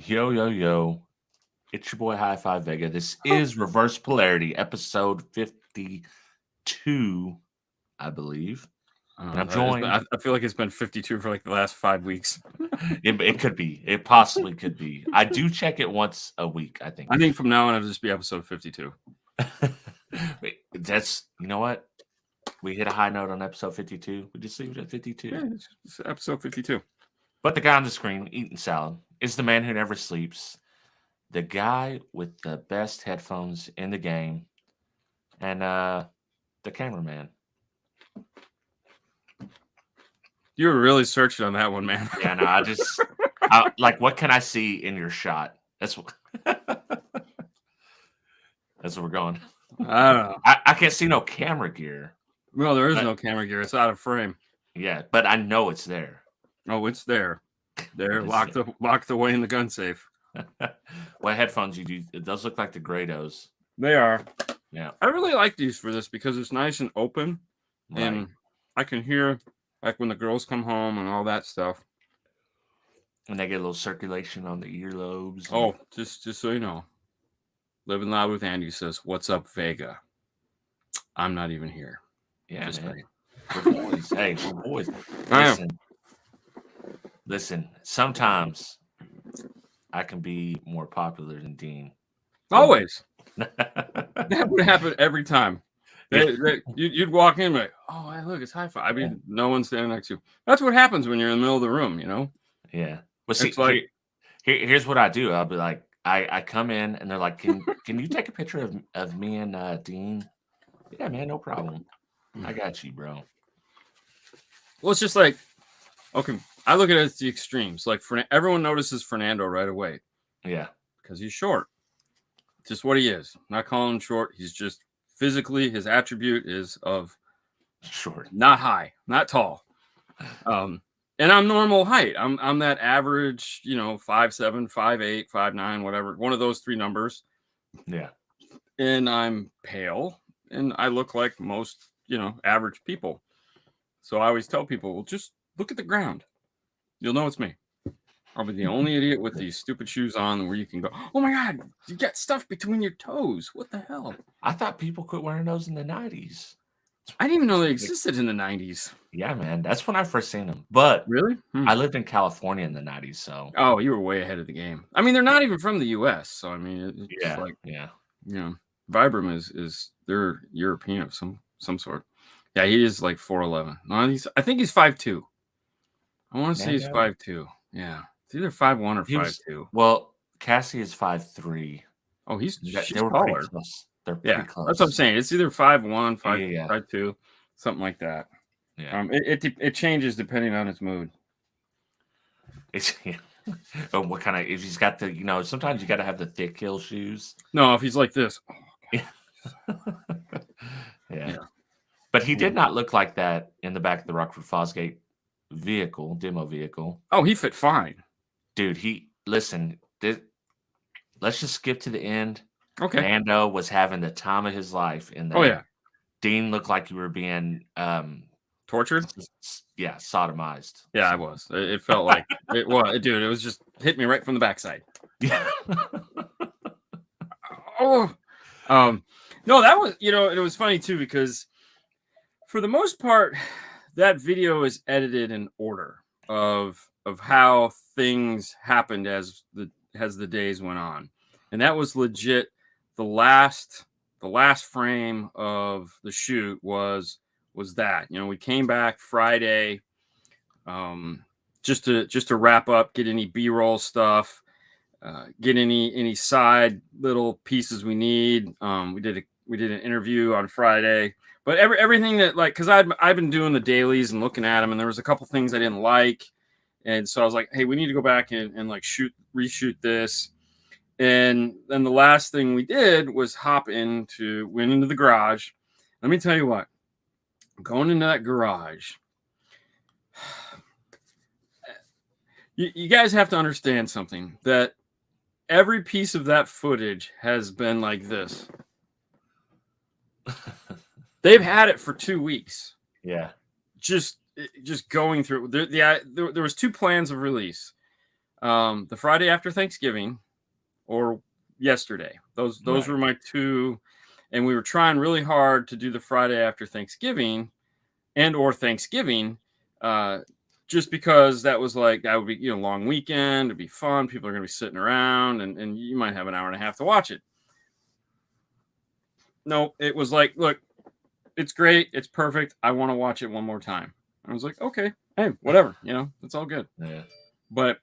Yo, yo, yo. It's your boy High Five Vega. This is Reverse Polarity, episode 52, I believe. And I'm joined. I feel like it's been 52 for like the last 5 weeks. It could be. It possibly could be. I do check it once a week, I think. I think from now on it'll just be episode 52. That's, you know what? We hit a high note on episode 52. We just leave it at 52. Yeah, it's episode 52. But the guy on the screen eating salad is the man who never sleeps, the guy with the best headphones in the game, and the cameraman. You were really searching on that one, man. Yeah, no, like, what can I see in your shot? That's what we're going. I don't know. I can't see no camera gear. Well, there is no camera gear. It's out of frame. Yeah, but I know it's there. Oh, it's there. There, locked away in the gun safe. What headphones you do? Those look like the Grados. They are. Yeah. I really like these for this because it's nice and open. Right. And I can hear like when the girls come home and all that stuff. And they get a little circulation on the earlobes. Oh, just so you know. Living Loud with Andy says, "What's up, Vega?" I'm not even here. Yeah, just man. We're boys. Hey, we're boys. Listen, sometimes I can be more popular than Dean. Always. That would happen every time. You'd walk in like, oh, hey, look, it's High Five. I mean, no one's standing next to you. That's what happens when you're in the middle of the room, you know? Yeah. Well, see, it's like, here's what I do. I'll be like, I come in and they're like, can you take a picture of me and Dean? Yeah, man, no problem. I got you, bro. Well, it's just like, okay, I look at it as the extremes. Like, everyone notices Fernando right away. Yeah. Because he's short. Just what he is. I'm not calling him short. He's just physically, his attribute is of short, not high, not tall. And I'm normal height. I'm that average, 5'7", 5'8", 5'9", whatever. One of those three numbers. Yeah. And I'm pale, and I look like most, average people. So I always tell people, well, just look at the ground. You'll know it's me. I'll be the only idiot with these stupid shoes on where you can go, oh my God, you got stuff between your toes. What the hell? I thought people quit wearing those in the 90s. I didn't even know they existed in the 90s. Yeah, man. That's when I first seen them. But really? I lived in California in the 90s, so. Oh, you were way ahead of the game. I mean, they're not even from the U.S., so I mean, it's like, Vibram is they're European of some sort. Yeah, he is like 4'11". No, I think he's 5'2". I want to say he's 5'2". Yeah, it's either 5'1" or 5'2". Well, Cassie is 5'3". Oh, she's taller. Pretty close. They're pretty close. That's what I'm saying. It's either 5'1", 5'2", something like that. Yeah. It changes depending on its mood. It's what kind of? If he's got the, sometimes you got to have the thick heel shoes. No, if he's like this. Oh, yeah. But he did not look like that in the back of the Rockford Fosgate demo vehicle. Oh, he fit fine. Dude, let's just skip to the end. Okay. Mando was having the time of his life in there. Oh, yeah. Dean looked like you were being tortured? Yeah, sodomized. Yeah, I was. It felt like it was. Dude, it was just hit me right from the backside. Yeah. Oh. No, that was, it was funny too, because for the most part, that video is edited in order of how things happened as the days went on. And that was legit. The last frame of the shoot was that, we came back Friday, just to wrap up, get any BRoll stuff, get any side little pieces we need. We did an interview on Friday, but everything that, like, because I've been doing the dailies and looking at them, and there was a couple things I didn't like, and so I was like, hey, we need to go back and like reshoot this. And then the last thing we did was went into the garage. Let me tell you what, going into that garage, you guys have to understand something, that every piece of that footage has been like this. They've had it for 2 weeks. Yeah. Just going through. There was 2 plans of release. the Friday after Thanksgiving or yesterday. Those Right. were my two, and we were trying really hard to do the Friday after Thanksgiving and or Thanksgiving, just because that was like that would be long weekend, it'd be fun. People are gonna be sitting around, and you might have an hour and a half to watch it. No, it was like, look, it's great, it's perfect. I want to watch it one more time. I was like, okay, hey, whatever, it's all good. Yeah. But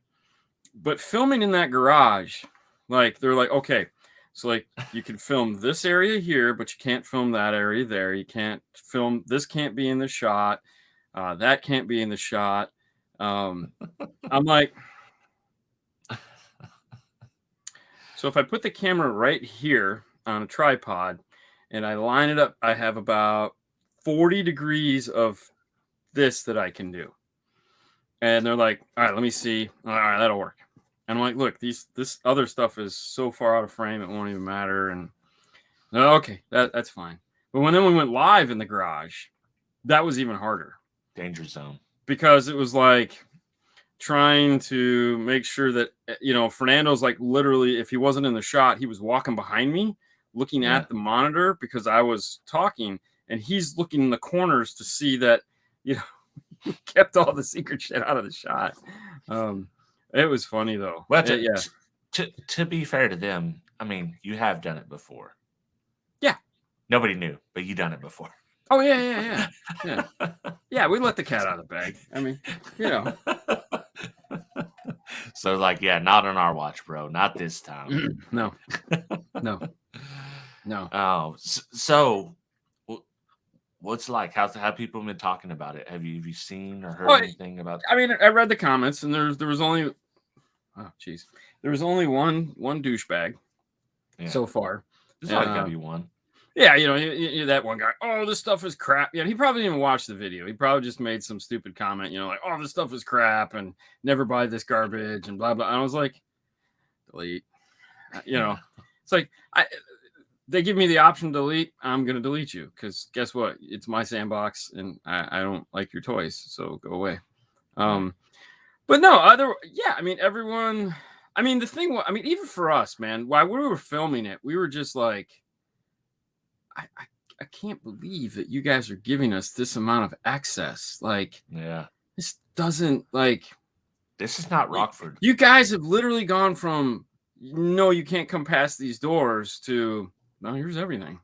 filming in that garage, like they're like, okay, so like you can film this area here, but you can't film that area there. You can't film this, can't be in the shot. That can't be in the shot. I'm like, so if I put the camera right here on a tripod and I line it up, I have about 40 degrees of this that I can do. And they're like, all right, let me see. All right, that'll work. And I'm like, look, this other stuff is so far out of frame, it won't even matter. And okay, that's fine. But then we went live in the garage, that was even harder. Danger zone. Because it was like trying to make sure that, Fernando's like literally, if he wasn't in the shot, he was walking behind me, looking at the monitor because I was talking, and he's looking in the corners to see that, kept all the secret shit out of the shot. It was funny though. Well, to be fair to them, I mean, you have done it before. Yeah. Nobody knew, but you done it before. Oh yeah. Yeah, we let the cat out of the bag. I mean, So like, yeah, not on our watch, bro. Not this time. No. Oh, so what's like? How people been talking about it? Have you seen or heard anything about? I mean, I read the comments, and there was only, there was only one douchebag so far. There's always gotta be one. Yeah, that one guy. Oh, this stuff is crap. Yeah, he probably didn't even watch the video. He probably just made some stupid comment. Like, oh, this stuff is crap, and never buy this garbage, and blah blah. And I was like, delete. It's like they give me the option to delete. I'm gonna delete you because guess what? It's my sandbox, and I don't like your toys, so go away. But no, I mean, everyone. I mean, the thing. I mean, even for us, man, while we were filming it, we were just like, I can't believe that you guys are giving us this amount of access. Like, this doesn't like. This is not Rockford. You guys have literally gone from no, you can't come past these doors to no, here's everything.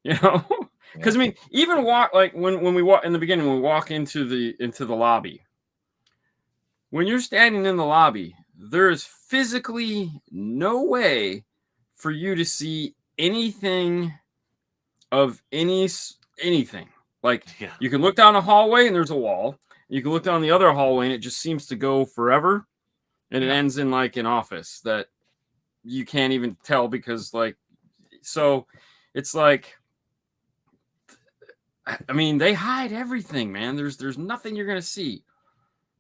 Because I mean, even when we walk in the beginning, when we walk into the lobby. When you're standing in the lobby, there is physically no way for you to see anything of anything. Like, you can look down a hallway and there's a wall. You can look down the other hallway and it just seems to go forever. And it ends in like an office that you can't even tell because so it's like, I mean, they hide everything, man. There's nothing you're going to see.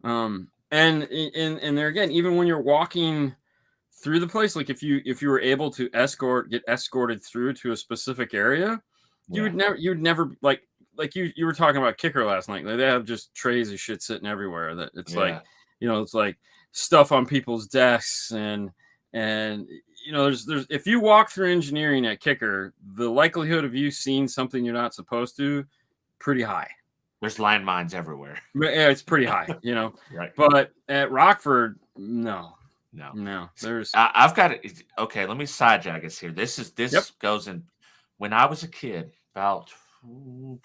And there again, even when you're walking through the place, like if you were able to get escorted through to a specific area, you'd never like you were talking about Kicker last night. Like, they have just trays of shit sitting everywhere that it's like, it's like stuff on people's desks and there's if you walk through engineering at Kicker, the likelihood of you seeing something you're not supposed to, pretty high. There's landmines everywhere. Yeah, it's pretty high, Right. But at Rockford, no. There's I've got it. Okay, let me sidejack us here. This goes in when I was a kid, probably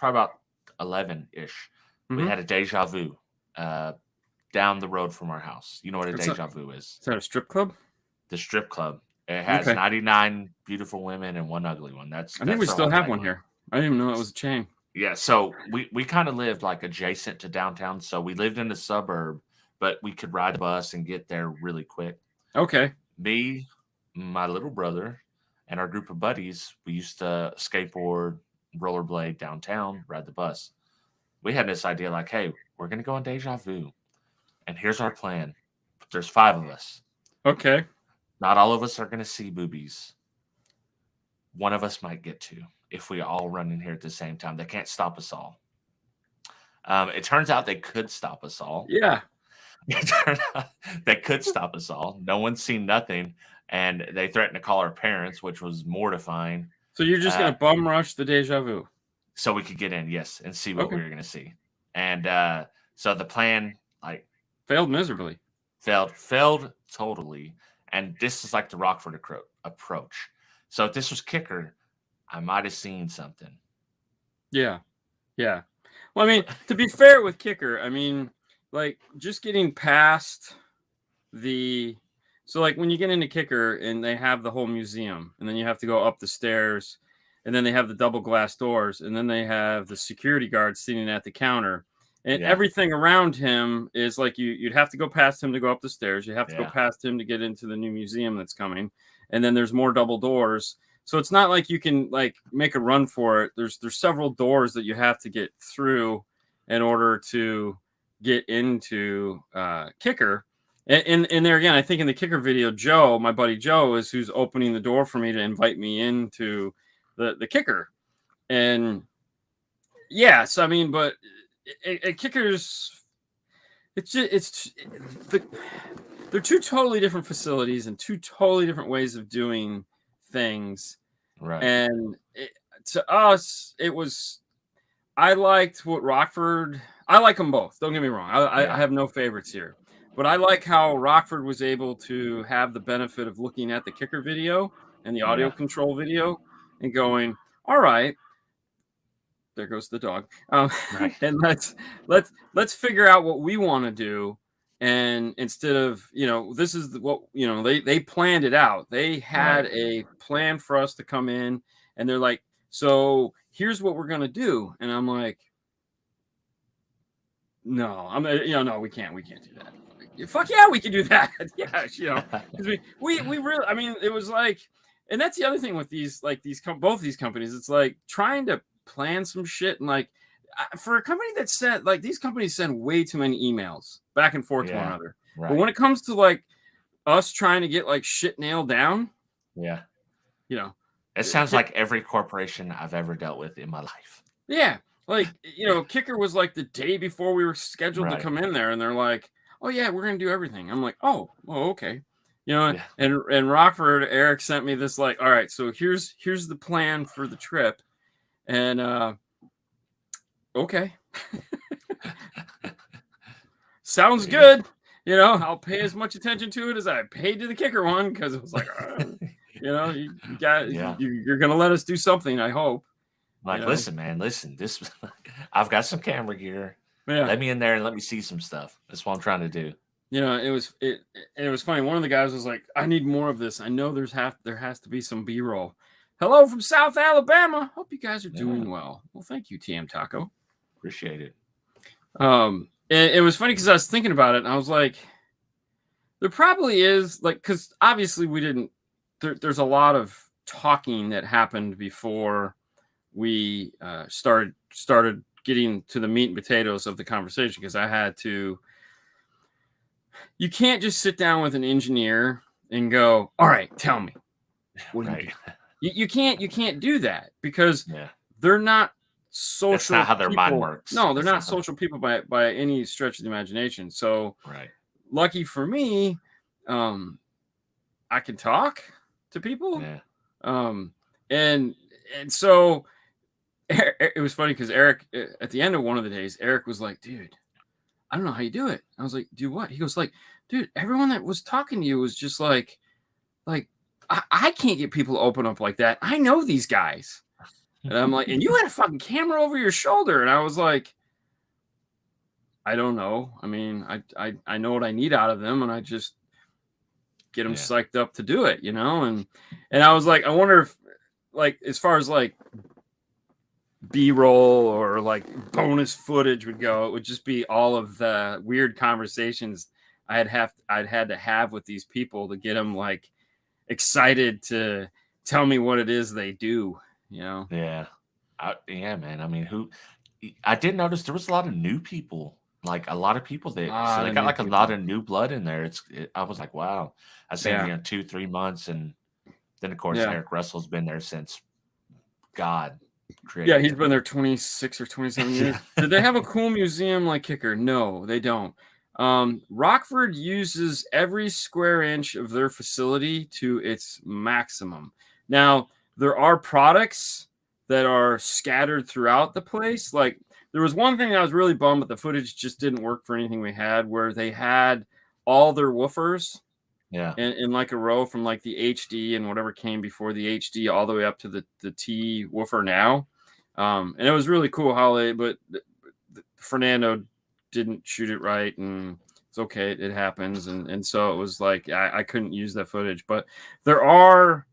about 11-ish. We had a Deja Vu down the road from our house. You know what a Deja Vu is? Is that a strip club? The strip club. It has 99 beautiful women and one ugly one. I think we still have one here. I didn't even know it was a chain. Yeah, so we kind of lived like adjacent to downtown. So we lived in the suburb, but we could ride the bus and get there really quick. Okay. Me, my little brother, and our group of buddies, we used to skateboard, rollerblade downtown, ride the bus. We had this idea like, hey, we're going to go on Deja Vu. And here's our plan. There's 5 of us. Okay. Not all of us are going to see boobies. One of us might get to if we all run in here at the same time. They can't stop us all. It turns out they could stop us all. Yeah. It turned out they could stop us all. No one's seen nothing, and they threatened to call our parents, which was mortifying. So you're just gonna bum rush the Deja Vu, so we could get in, yes, and see what okay? we were gonna see. And so the plan like Failed miserably. failed totally. And this is like the Rockford approach. So if this was kicker, I might have seen something. Yeah, yeah. Well, I mean, to be fair with kicker, I mean, like just getting past the so like when you get into kicker and they have the whole museum, and then you have to go up the stairs, and then they have the double glass doors, and then they have the security guard sitting at the counter, and Yeah. everything around him is like you'd have to go past him to go up the stairs. You have to go Yeah. past him to get into the new museum that's coming, and then there's more double doors. So it's not like you can like make a run for it. There's several doors that you have to get through in order to get into kicker. And there again, I think in the kicker video, Joe, my buddy Joe, is who's opening the door for me to invite me into the kicker. And yeah, so I mean, but kickers, they're two totally different facilities and two totally different ways of doing things. Right. And to us, it was, I liked what Rockford, I like them both. Don't get me wrong. I have no favorites here, but I like how Rockford was able to have the benefit of looking at the kicker video and the audio control video and going, all right, there goes the dog. Right. And let's figure out what we want to do. And instead of, this is what, they planned it out. They had a plan for us to come in, and they're like, so here's what we're going to do. And I'm like, no, no, we can't do that. Fuck yeah, we can do that. Yeah. Because we really, I mean, it was like, and that's the other thing with these, like both these companies, it's like trying to plan some shit. And like, for a company that sent, like, these companies send way too many emails back and forth to one another. Right. But when it comes to like us trying to get like shit nailed down, it sounds like every corporation I've ever dealt with in my life. Yeah, like kicker was like the day before we were scheduled to come in there, and they're like, "Oh yeah, we're gonna do everything." I'm like, "Oh, okay." And Rockford, Eric sent me this like, "All right, so here's the plan for the trip," and okay. Sounds good. I'll pay as much attention to it as I paid to the kicker one, because it was like, you got, you're gonna let us do something, I hope. Like, listen, man, this I've got some camera gear. Yeah. Let me in there and let me see some stuff. That's what I'm trying to do. It was funny. One of the guys was like, I need more of this. I know there has to be some B-roll. Hello from South Alabama. Hope you guys are doing well. Well, thank you, TM Taco. Appreciate it. It was funny because I was thinking about it, and I was like, there probably is, like, because obviously we didn't, there's a lot of talking that happened before we started getting to the meat and potatoes of the conversation, because I had to, you can't just sit down with an engineer and go, all right, tell me, what do you do? You can't do that, because they're not social. That's not how their mind works. No, they're not social people by any stretch of the imagination. So lucky for me, I can talk to people. And so it was funny because Eric, at the end of one of the days, Eric was like, dude, I don't know how you do it. I was like, do what? He goes like, dude, everyone that was talking to you was just like I can't get people to open up like that. I know these guys. And I'm like, and you had a fucking camera over your shoulder. And I was like, I don't know. I mean, I know what I need out of them, and I just get them psyched up to do it, And I was like, I wonder if, like, as far as like B-roll or like bonus footage would go, it would just be all of the weird conversations I'd had to have with these people to get them like excited to tell me what it is they do, Yeah, man. I mean, I did notice there was a lot of new people, like a lot of people that so they got like a lot of new blood in there. I was like, wow. I seen 2-3 months, and then of course Eric Russell's been there since God created. Yeah, he's been there 26 or 27 years. Did they have a cool museum like kicker? No, they don't. Rockford uses every square inch of their facility to its maximum. Now, there are products that are scattered throughout the place. Like, there was one thing I was really bummed, but the footage just didn't work for anything we had, where they had all their woofers in like a row from like the HD and whatever came before the HD all the way up to the T woofer now. And it was really cool how but Fernando didn't shoot it right, and it's okay, it happens. And so it was like I couldn't use that footage, but there are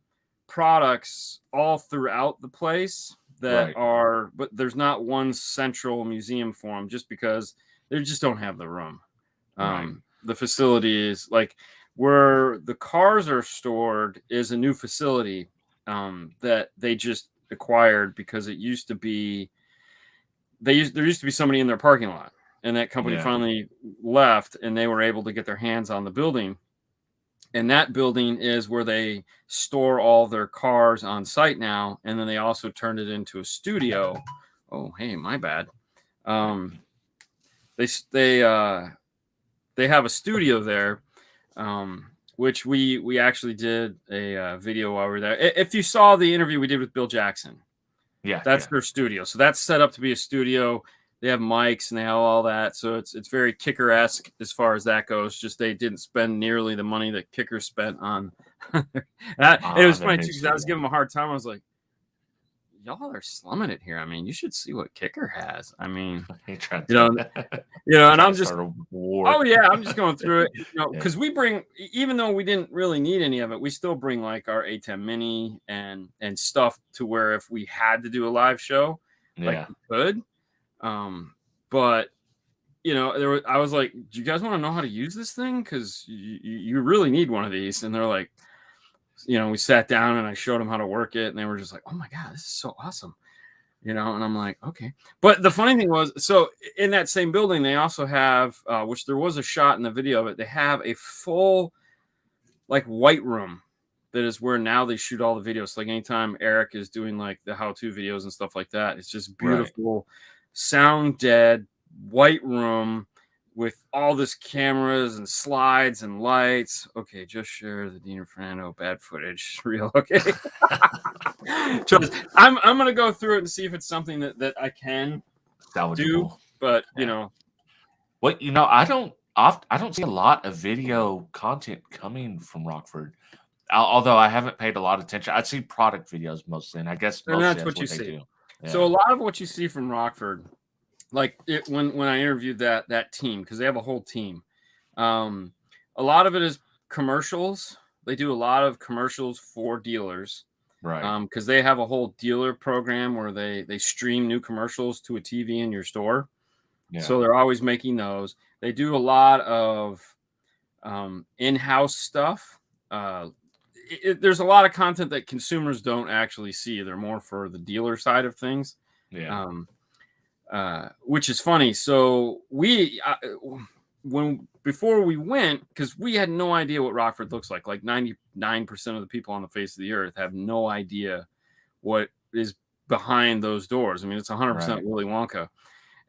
products all throughout the place that are, but there's not one central museum for them, just because they just don't have the room. The facility is like where the cars are stored is a new facility that they just acquired, because it used to be there used to be somebody in their parking lot, and that company finally left, and they were able to get their hands on the building. And that building is where they store all their cars on site now. And then they also turned it into a studio. Oh, hey, my bad. They have a studio there, which we actually did a video while we were there. If you saw the interview we did with Bill Jackson, that's their studio. So that's set up to be a studio. They have mics and they have all that, so it's very Kicker-esque as far as that goes. Just they didn't spend nearly the money that Kicker spent on. It was funny too, because I was giving them a hard time. I was like, "Y'all are slumming it here. I mean, you should see what Kicker has. I mean, and I'm just, oh yeah, I'm just going through it, because we bring, even though we didn't really need any of it, we still bring like our A10 Mini and stuff to where if we had to do a live show, like we could." But I was like, do you guys want to know how to use this thing? Because you really need one of these. And they're like, we sat down and I showed them how to work it, and they were just like, oh my God, this is so awesome. And I'm like, okay. But the funny thing was, so in that same building, they also have, which there was a shot in the video of it, they have a full like white room. That is where now they shoot all the videos. Like anytime Eric is doing like the how-to videos and stuff like that, it's just beautiful. Sound dead white room with all this cameras and slides and lights. Okay, just share the Dean Fernando bad footage. Real okay. I'm gonna go through it and see if it's something that I can do. But what I don't see a lot of video content coming from Rockford. Although I haven't paid a lot of attention. I see product videos mostly, and I guess mostly that's what you see. Do. Yeah. So a lot of what you see from Rockford, like when I interviewed that team, because they have a whole team, a lot of it is commercials. They do a lot of commercials for dealers, right? Because they have a whole dealer program where they stream new commercials to a TV in your store. Yeah. So they're always making those. They do a lot of in-house stuff. There's a lot of content that consumers don't actually see. They're more for the dealer side of things. Yeah. Which is funny. So before we went, because we had no idea what Rockford looks like 99% of the people on the face of the earth have no idea what is behind those doors. I mean, it's 100% Willy Wonka.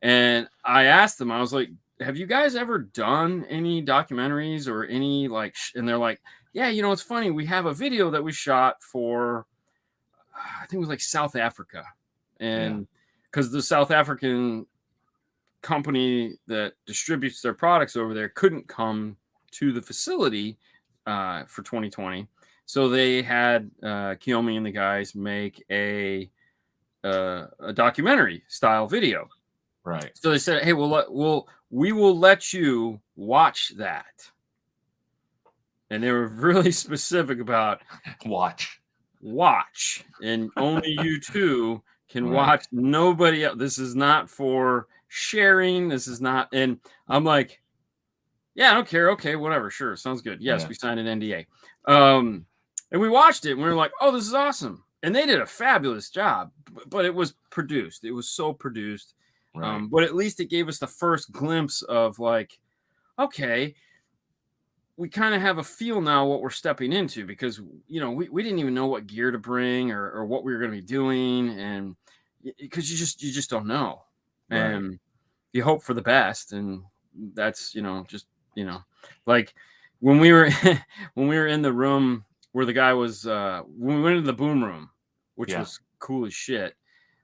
And I asked them, I was like, have you guys ever done any documentaries or any and they're like, yeah, it's funny. We have a video that we shot for, I think it was like South Africa. And because the South African company that distributes their products over there couldn't come to the facility for 2020. So they had Kiyomi and the guys make a documentary style video. Right. So they said, hey, we will let you watch that. And they were really specific about watch, and only you two can watch. Nobody else. This is not for sharing. This is not. And I'm like, yeah, I don't care. Okay, whatever. Sure, sounds good. Yes, we signed an NDA. And we watched it, and we were like, oh, this is awesome. And they did a fabulous job. But it was produced. It was so produced. Right. But at least it gave us the first glimpse of like, okay, we kind of have a feel now what we're stepping into, because we didn't even know what gear to bring or what we were going to be doing, and because you just don't know, and you hope for the best, and that's just you know, like when we were when we were in the room where the guy was, when we went into the boom room, which was cool as shit.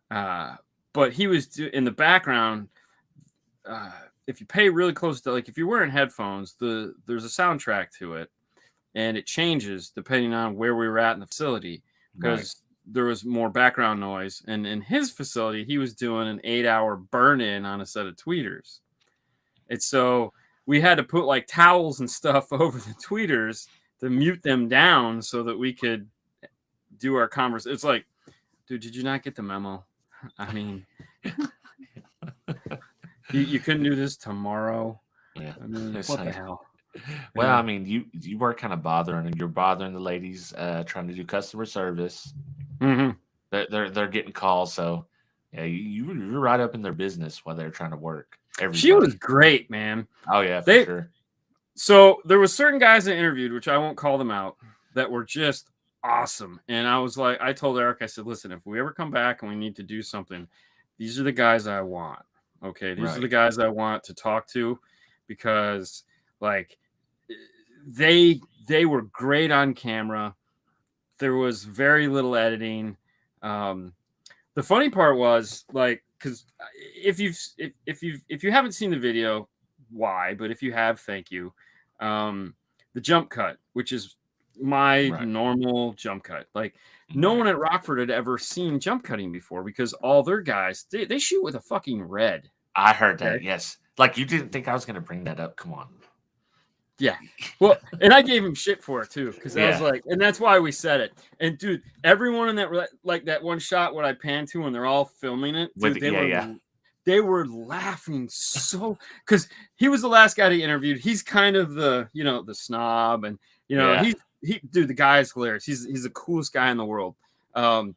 But he was in the background. If you pay really close to, like, if you're wearing headphones, there's a soundtrack to it, and it changes depending on where we were at in the facility, because there was more background noise. And in his facility, he was doing an 8-hour burn-in on a set of tweeters. And so we had to put like towels and stuff over the tweeters to mute them down so that we could do our conversation. It's like, dude, did you not get the memo? I mean, you couldn't do this tomorrow. Yeah. I mean, what the hell? Well, I mean, you were kind of bothering, and you're bothering the ladies trying to do customer service. Mm-hmm. They're getting calls, so yeah, you're right up in their business while they're trying to work. Everybody. She was great, man. Oh yeah, for sure. So there was certain guys I interviewed, which I won't call them out, that were just awesome. And I was like, I told Eric, I said, listen, if we ever come back and we need to do something, these are the guys I want. Okay, these are the guys I want to talk to, because like they were great on camera. There was very little editing. The funny part was, like, because if you haven't seen the video, why? But if you have, thank you. The jump cut, which is my normal jump cut. Like, no one at Rockford had ever seen jump cutting before, because all their guys, they shoot with a fucking red. I heard that. Yes. Like, you didn't think I was going to bring that up. Come on. Yeah. Well, and I gave him shit for it too, because I was like, and that's why we said it. And dude, everyone in that, like that one shot what I pan to when they're all filming it, dude, they were laughing so, because he was the last guy they interviewed. He's kind of the, you know, the snob, and you know, dude, the guy is hilarious. He's the coolest guy in the world. And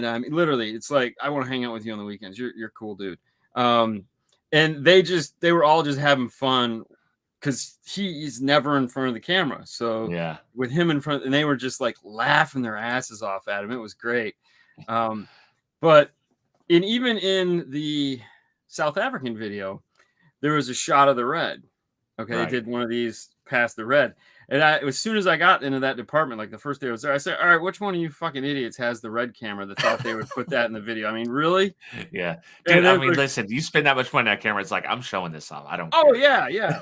I mean, literally, it's like, I want to hang out with you on the weekends. You're a cool dude. And they were all just having fun, because he's never in front of the camera. So with him in front, and they were just like laughing their asses off at him. It was great. But even in the South African video, there was a shot of the red. Okay, they did one of these past the red. And as soon as I got into that department, like the first day I was there, I said, all right, which one of you fucking idiots has the red camera that thought they would put that in the video? I mean, really? Yeah. Dude, I mean, listen, you spend that much money on that camera, it's like, I'm showing this off. I don't care. Oh, yeah.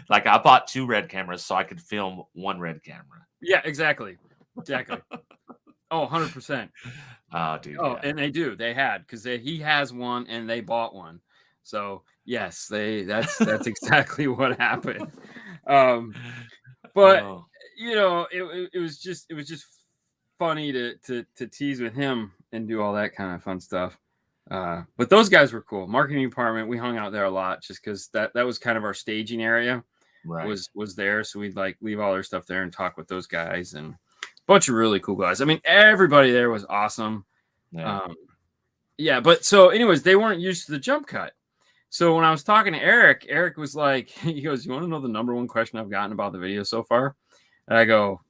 Like, I bought 2 red cameras so I could film 1 red camera. Yeah, exactly. Oh, 100%. Oh, dude. Oh, and they do. They had, because he has one and they bought one. So yes, that's exactly what happened. But you know, it was just funny to tease with him and do all that kind of fun stuff. But those guys were cool. Marketing department, we hung out there a lot, just because that was kind of our staging area. Was there, so we'd like leave all our stuff there and talk with those guys, and a bunch of really cool guys. I mean, everybody there was awesome. But so anyways, they weren't used to the jump cut. So when I was talking to Eric was like, he goes, you want to know the number one question I've gotten about the video so far? And I go,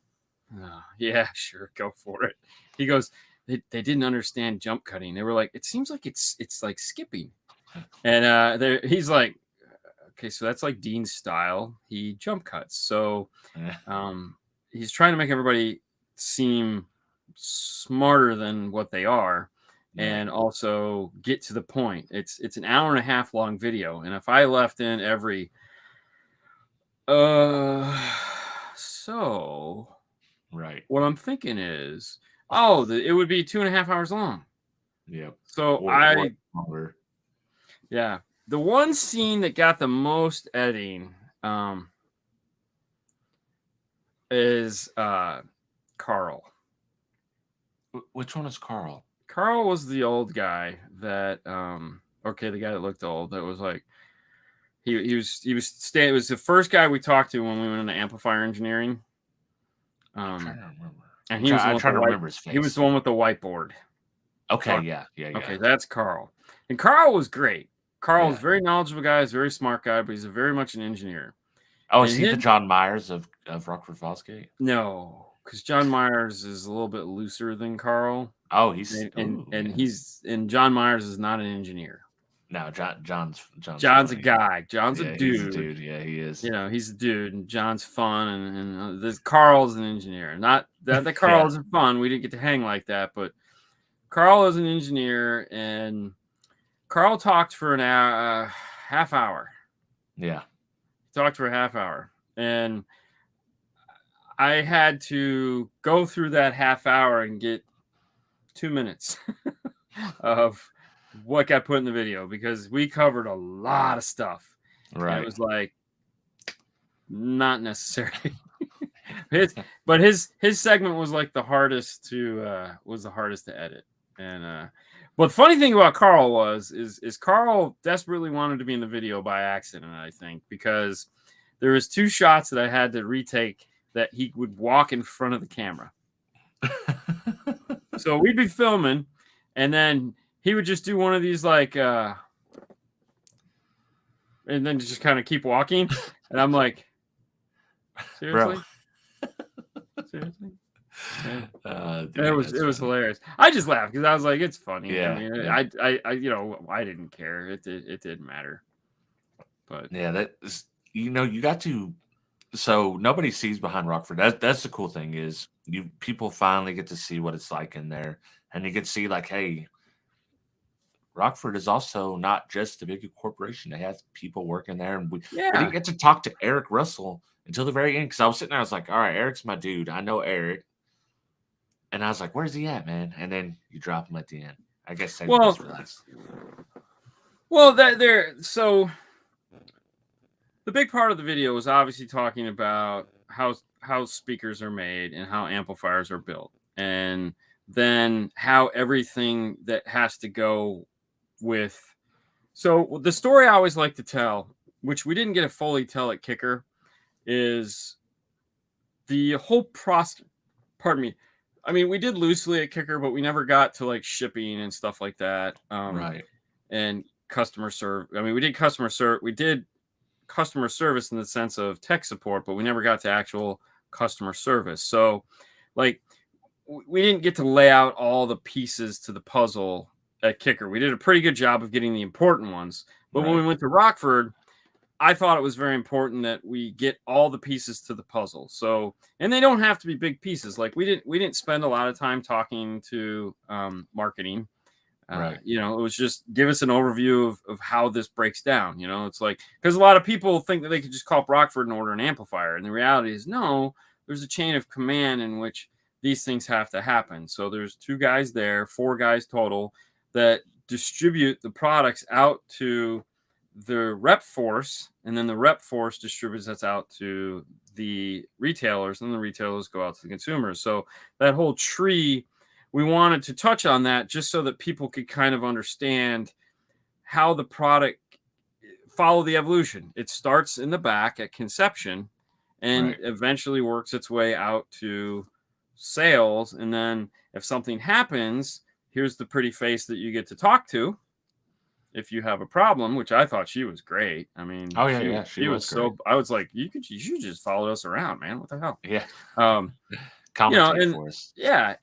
oh, yeah, sure, go for it. He goes, they didn't understand jump cutting. They were like, it seems like it's like skipping. And he's like, okay, so that's like Dean's style. He jump cuts. So he's trying to make everybody seem smarter than what they are. And also get to the point. It's an hour and a half long video, and if I left in every what I'm thinking is, it would be 2.5 hours long. So the one scene that got the most editing is Carl. Which one is Carl? Carl was the old guy that the guy that looked old, that was like he was it was the first guy we talked to when we went into amplifier engineering. I'm trying to remember. And he was trying to remember his face. He was the one with the whiteboard. Okay, yeah. Okay, that's Carl. And Carl was great. Carl was very knowledgeable guy, he's a very smart guy, but he's very much an engineer. Oh, is he the John Myers of Rockford Fosgate? No, because John Myers is a little bit looser than Carl. Oh, he's and John Myers is not an engineer. No, John's John's a funny. guy. John's Yeah, a he's a dude. dude. Yeah, he is. You know, he's a dude, and John's fun, and this Carl's an engineer. Not that Carl isn't fun. We didn't get to hang like that, but Carl is an engineer, and Carl talked for an hour, half hour. Yeah. Talked for a half hour, and I had to go through that half hour and get 2 minutes of what got put in the video, because we covered a lot of stuff. Right. And it was like not necessary. But his segment was like the hardest to edit. And but the funny thing about Carl is Carl desperately wanted to be in the video by accident, I think, because there was 2 shots that I had to retake that he would walk in front of the camera. So we'd be filming, and then he would just do one of these like and then just kind of keep walking. And I'm like, seriously? Seriously? Yeah. It was hilarious. I just laughed because I was like, it's funny. Yeah, I mean, yeah. I you know, I didn't care. It didn't matter. But yeah, that is, you know, you got to. So nobody sees behind Rockford. That's the cool thing is people finally get to see what it's like in there, and you get to see like, hey, Rockford is also not just a big corporation. They have people working there, and we didn't get to talk to Eric Russell until the very end, because I was sitting there, I was like, all right, Eric's my dude. I know Eric. And I was like, where's he at, man? And then you drop him at the end. I guess same with this release. Well, so the big part of the video was obviously talking about how speakers are made and how amplifiers are built, and then how everything that has to go with. So the story I always like to tell, which we didn't get to fully tell at Kicker, is the whole process. Pardon me. I mean, we did loosely at Kicker, but we never got to like shipping and stuff like that. Right. And customer service. I mean, we did customer service. We did customer service in the sense of tech support, but we never got to actual customer service. So, like, we didn't get to lay out all the pieces to the puzzle at Kicker. We did a pretty good job of getting the important ones. But when we went to Rockford, I thought it was very important that we get all the pieces to the puzzle. So, and they don't have to be big pieces. Like we didn't spend a lot of time talking to marketing. You know, it was just give us an overview of how this breaks down. You know, it's like, because a lot of people think that they could just call up Rockford and order an amplifier. And the reality is, no, there's a chain of command in which these things have to happen. So there's 2 guys there, 4 guys total, that distribute the products out to the rep force, and then the rep force distributes that out to the retailers, and the retailers go out to the consumers. So that whole tree, we wanted to touch on that just so that people could kind of understand how the product follow the evolution. It starts in the back at conception and eventually works its way out to sales. And then if something happens, here's the pretty face that you get to talk to if you have a problem, which I thought she was great. I mean, she was so, I was like, you should just follow us around, man. What the hell? Yeah. You know, and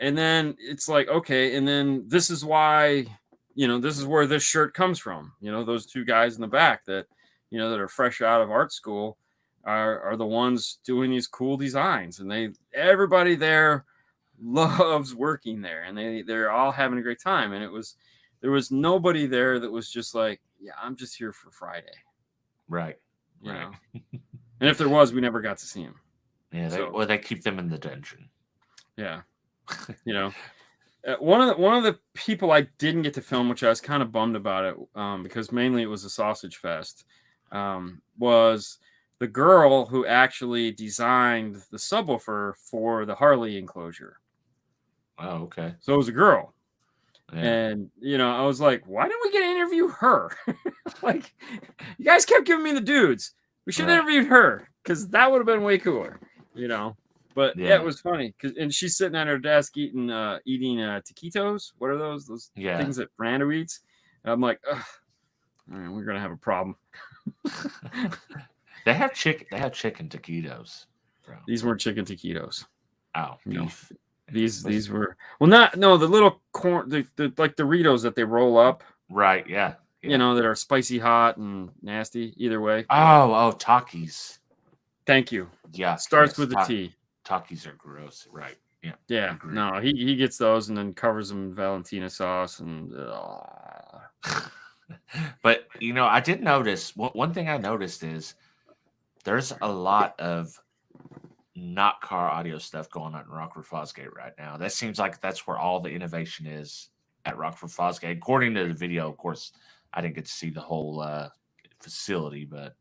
and then it's like, okay, and then this is why, you know, this is where this shirt comes from. You know, those 2 guys in the back that, you know, that are fresh out of art school are the ones doing these cool designs, and everybody there loves working there, and they're all having a great time. And there was nobody there that was just like, yeah, I'm just here for Friday. Right. You know? And if there was, we never got to see him. Yeah. They keep them in the dungeon. Yeah. You know, one of the people I didn't get to film, which I was kind of bummed about it, because mainly it was a sausage fest, was the girl who actually designed the subwoofer for the Harley enclosure. Oh, okay. So it was a girl. Yeah. And, you know, I was like, why didn't we get to interview her? Like, you guys kept giving me the dudes. We should have interviewed her, because that would have been way cooler, you know. But yeah, it was funny, and she's sitting at her desk eating taquitos. What are those? Those things that Fernando eats. And I'm like, ugh, all right, we're gonna have a problem. They have chicken taquitos. Bro. These weren't chicken taquitos. Oh, beef. These were the little corn, the like Doritos that they roll up. Right. Yeah. you know, that are spicy hot and nasty. Either way. Oh, Takis. Thank you. Yeah. Starts with a T. Takis are gross, right? Yeah. Yeah. No, he gets those and then covers them in Valentina sauce and. But you know, I did notice one thing I noticed is there's a lot of not car audio stuff going on in Rockford Fosgate right now. That seems like that's where all the innovation is at Rockford Fosgate. According to the video, of course, I didn't get to see the whole facility, but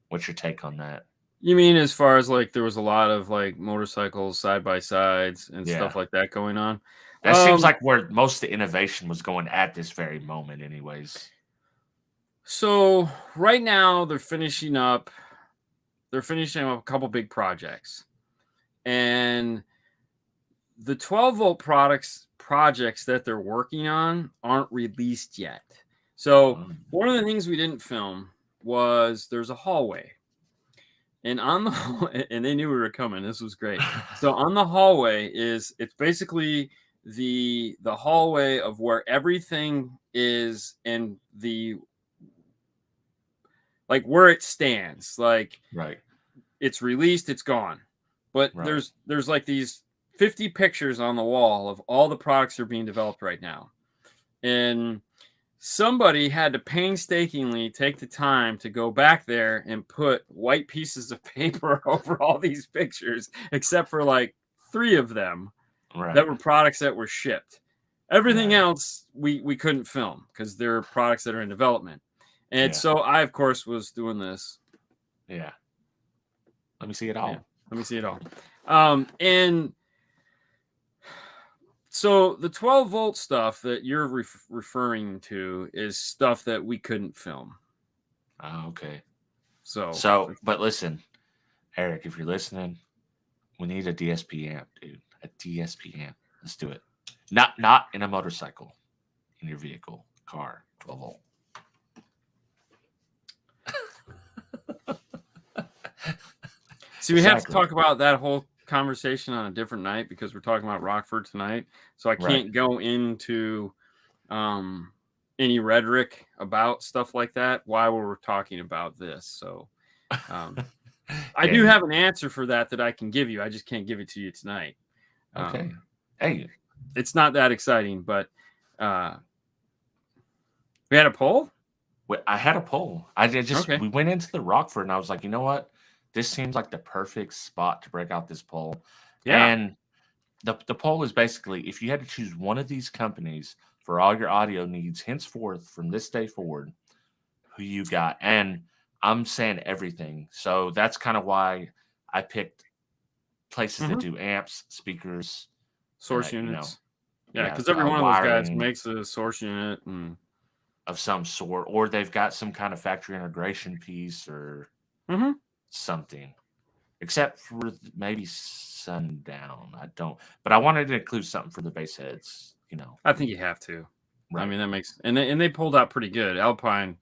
what's your take on that? You mean as far as like there was a lot of like motorcycles side by sides and stuff like that going on? That seems like where most of the innovation was going at this very moment, anyways. So right now they're finishing up a couple big projects, and the 12-volt projects that they're working on aren't released yet. So one of the things we didn't film was there's a hallway, and on the and they knew we were coming. This was great. So on the hallway it's basically the hallway of where everything is and the like where it stands. Like it's released, it's gone. But there's like these 50 pictures on the wall of all the products that are being developed right now. And somebody had to painstakingly take the time to go back there and put white pieces of paper over all these pictures, except for like 3 of them that were products that were shipped. Everything else we couldn't film because they're products that are in development. And so I, of course, was doing this. Yeah. Let me see it all. Yeah, let me see it all. And so the 12-volt stuff that you're referring to is stuff that we couldn't film. Oh, okay. So, but listen, Eric, if you're listening, we need a DSP amp, dude. A DSP amp. Let's do it. Not in a motorcycle, in your vehicle, car, 12-volt. See, we have to talk about that whole conversation on a different night because we're talking about Rockford tonight. So I can't go into any rhetoric about stuff like that while we're talking about this. So I do have an answer for that I can give you. I just can't give it to you tonight. Okay. Hey, it's not that exciting, but we had a poll. I had a poll. We went into the Rockford and I was like, you know what? This seems like the perfect spot to break out this poll. Yeah. And the poll is basically if you had to choose one of these companies for all your audio needs henceforth from this day forward, who you got? And I'm saying everything. So that's kind of why I picked places that do amps, speakers, source units. Because every one of those guys makes a source unit of some sort, or they've got some kind of factory integration piece or something. Except for maybe Sundown. I don't. But I wanted to include something for the Bassheads, you know. I think you have to. Right. I mean, that makes and they pulled out pretty good. Alpine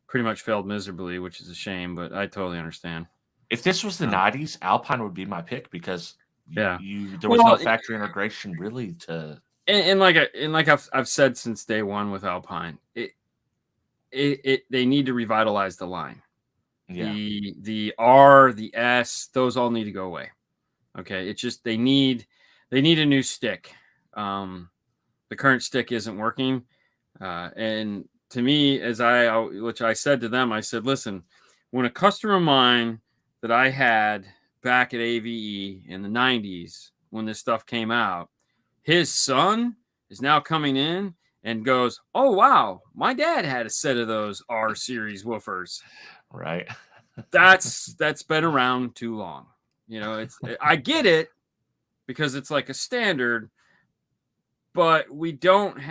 pretty much failed miserably, which is a shame, but I totally understand. If this was the 90s, Alpine would be my pick because there was no factory integration really to and like I've said since day one with Alpine, they need to revitalize the line. Yeah. The R, the S, those all need to go away. Okay, it's just they need a new stick. The current stick isn't working, and to me, which I said to them, I said, listen, when a customer of mine that I had back at AVE in the 90s, when this stuff came out, his son is now coming in and goes, oh, wow, my dad had a set of those R series woofers. Right. That's been around too long. You know, I get it because it's like a standard, but we don't need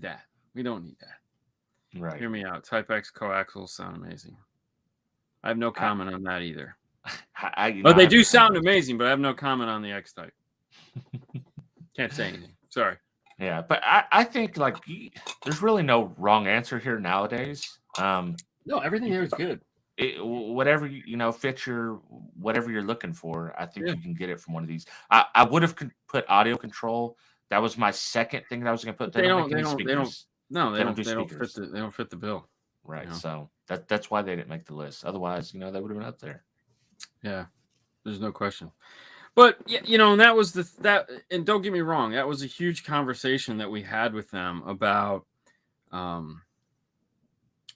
that. We don't need that. Right. Hear me out. Type X coaxials sound amazing. I have no comment on that either. But they do sound amazing, but I have no comment on the X type. Can't say anything. Sorry. Yeah, but I think like there's really no wrong answer here nowadays. No, everything here is good. Whatever fits your whatever you're looking for. I think you can get it from one of these. I would have put audio control. That was my second thing that I was going to put. They No, They don't do they don't speakers. they don't fit the bill. Right. You know? So that's why they didn't make the list. Otherwise, they would have been up there. Yeah, there's no question. But yeah, and that was and don't get me wrong, that was a huge conversation that we had with them about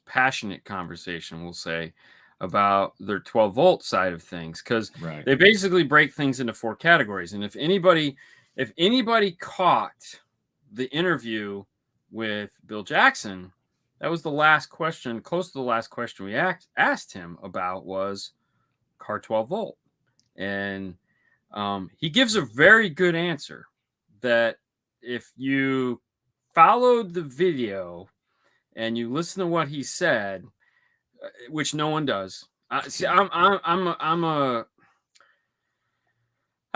passionate conversation, we'll say, about their 12-volt side of things, because they basically break things into 4 categories. And if anybody caught the interview with Bill Jackson, that was the last question, close to the last question we asked him about was car 12-volt. And he gives a very good answer that if you followed the video and you listen to what he said, which no one does. See, I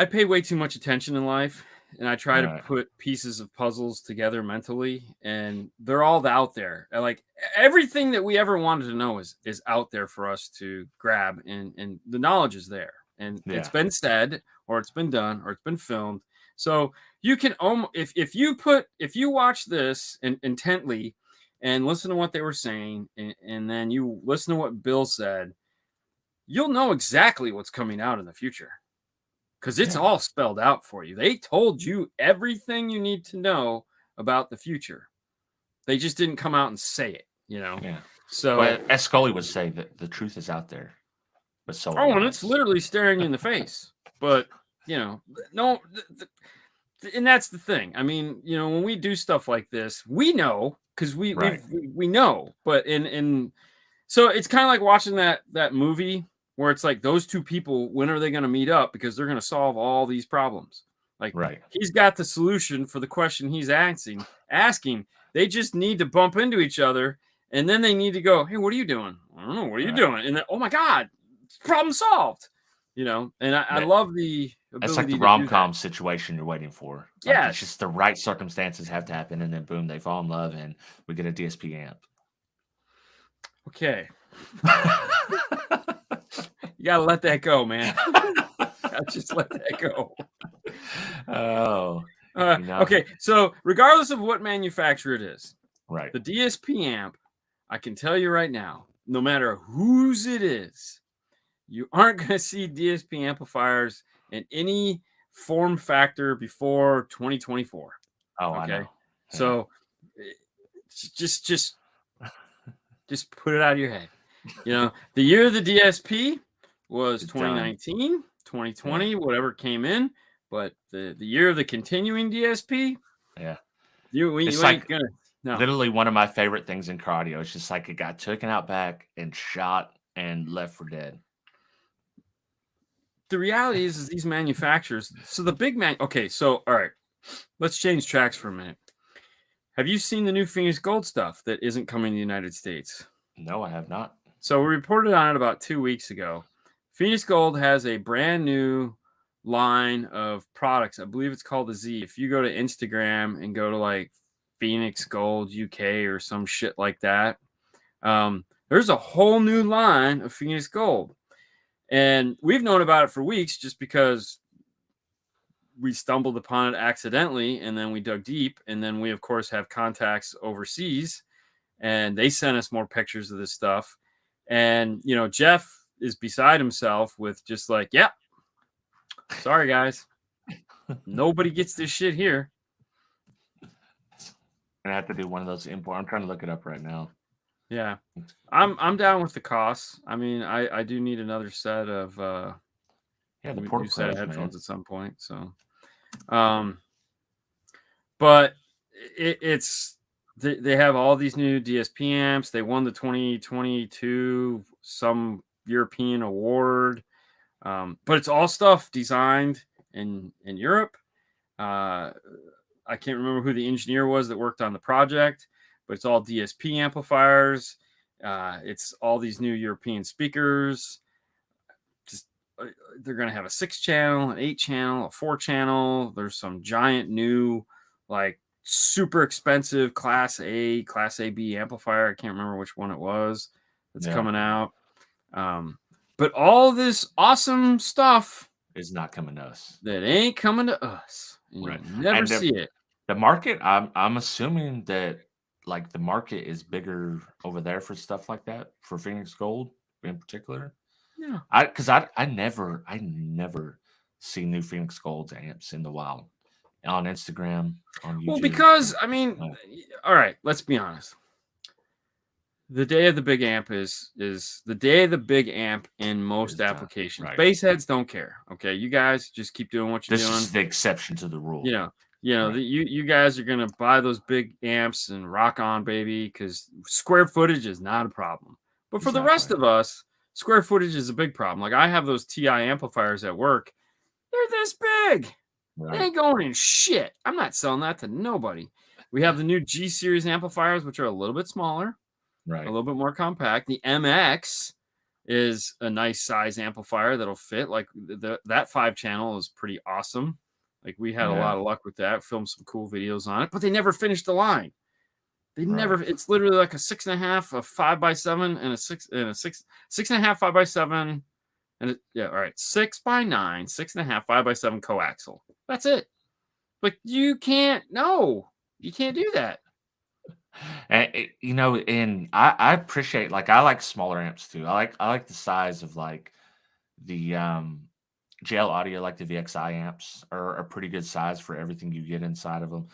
pay way too much attention in life, and I try to put pieces of puzzles together mentally, and they're all out there. Like everything that we ever wanted to know is out there for us to grab, and the knowledge is there, and it's been said, or it's been done, or it's been filmed. So you can if you watch this intently and listen to what they were saying, and then you listen to what Bill said, you'll know exactly what's coming out in the future, because it's all spelled out for you. They told you everything you need to know about the future. They just didn't come out and say it, Yeah. So, well, as Scully would say, that the truth is out there. But so and it's literally staring you in the face. But no, and that's the thing. I mean, when we do stuff like this, we know, because we know. But so it's kind of like watching that movie where it's like those two people, when are they going to meet up? Because they're going to solve all these problems. Like he's got the solution for the question he's asking. They just need to bump into each other, and then they need to go, hey, what are you doing? I don't know. What are you doing? And then, oh my God, problem solved. And I love the ability. It's like the rom-com situation you're waiting for. Yeah, it's just the right circumstances have to happen, and then boom, they fall in love, and we get a DSP amp. Okay. You gotta let that go, man. Just let that go. Oh. Okay. So regardless of what manufacturer it is, the DSP amp, I can tell you right now, no matter whose it is, you aren't going to see DSP amplifiers in any form factor before 2024. Oh, okay. I know. Yeah. So just put it out of your head. The year of the DSP was 2019, 2020, whatever came in. But the year of the continuing DSP, literally one of my favorite things in car audio. It's just like it got taken out back and shot and left for dead. The reality is these manufacturers. So the big man. Okay, so all right, let's change tracks for a minute. Have you seen the new Phoenix Gold stuff that isn't coming to the United States? No, I have not. So we reported on it about 2 weeks ago. Phoenix Gold has a brand new line of products. I believe it's called the Z. If you go to Instagram and go to like Phoenix Gold UK or some shit like that, there's a whole new line of Phoenix Gold. And we've known about it for weeks just because we stumbled upon it accidentally, and then we dug deep, and then we, of course, have contacts overseas, and they sent us more pictures of this stuff. And, Jeff is beside himself with just like, yeah, sorry, guys. Nobody gets this shit here. I have to do one of those import. I'm trying to look it up right now. Yeah, I'm down with the costs. I mean, I do need another set of the new set of headphones at some point. So, but it's they have all these new DSP amps. They won the 2022 some European award, but it's all stuff designed in Europe. I can't remember who the engineer was that worked on the project, but it's all DSP amplifiers. It's all these new European speakers. Just they're going to have a 6-channel, an 8-channel, a 4-channel. There's some giant new, like super expensive Class AB amplifier. I can't remember which one it was that's coming out. But all this awesome stuff is not coming to us. That ain't coming to us. You'll never see it. The market, I'm assuming that like the market is bigger over there for stuff like that for Phoenix Gold in particular. Yeah. I never see new Phoenix Gold amps in the wild on Instagram, on YouTube. Well, because I mean, all right, let's be honest. The day of the big amp is the day of the big amp in most applications. Right. Bassheads don't care. Okay, you guys just keep doing what you're doing. This is the exception to the rule. Right. You guys are gonna buy those big amps and rock on, baby, because square footage is not a problem. But for the rest of us, square footage is a big problem. Like I have those TI amplifiers at work. They're this big. Right. They ain't going in shit. I'm not selling that to nobody. We have the new G series amplifiers, which are a little bit smaller. Right. A little bit more compact. The MX is a nice size amplifier that'll fit. Like that 5-channel is pretty awesome. Like we had a lot of luck with that. Filmed some cool videos on it, but they never finished the line. They never. It's literally like a 6.5, a 5x7, and a 6.5, 5x7, and 6x9, 6.5, 5x7 coaxial. That's it. But you can't do that. And I appreciate, like, I like smaller amps too. I like the size of like the JL Audio, like the VXI amps are a pretty good size for everything you get inside of them.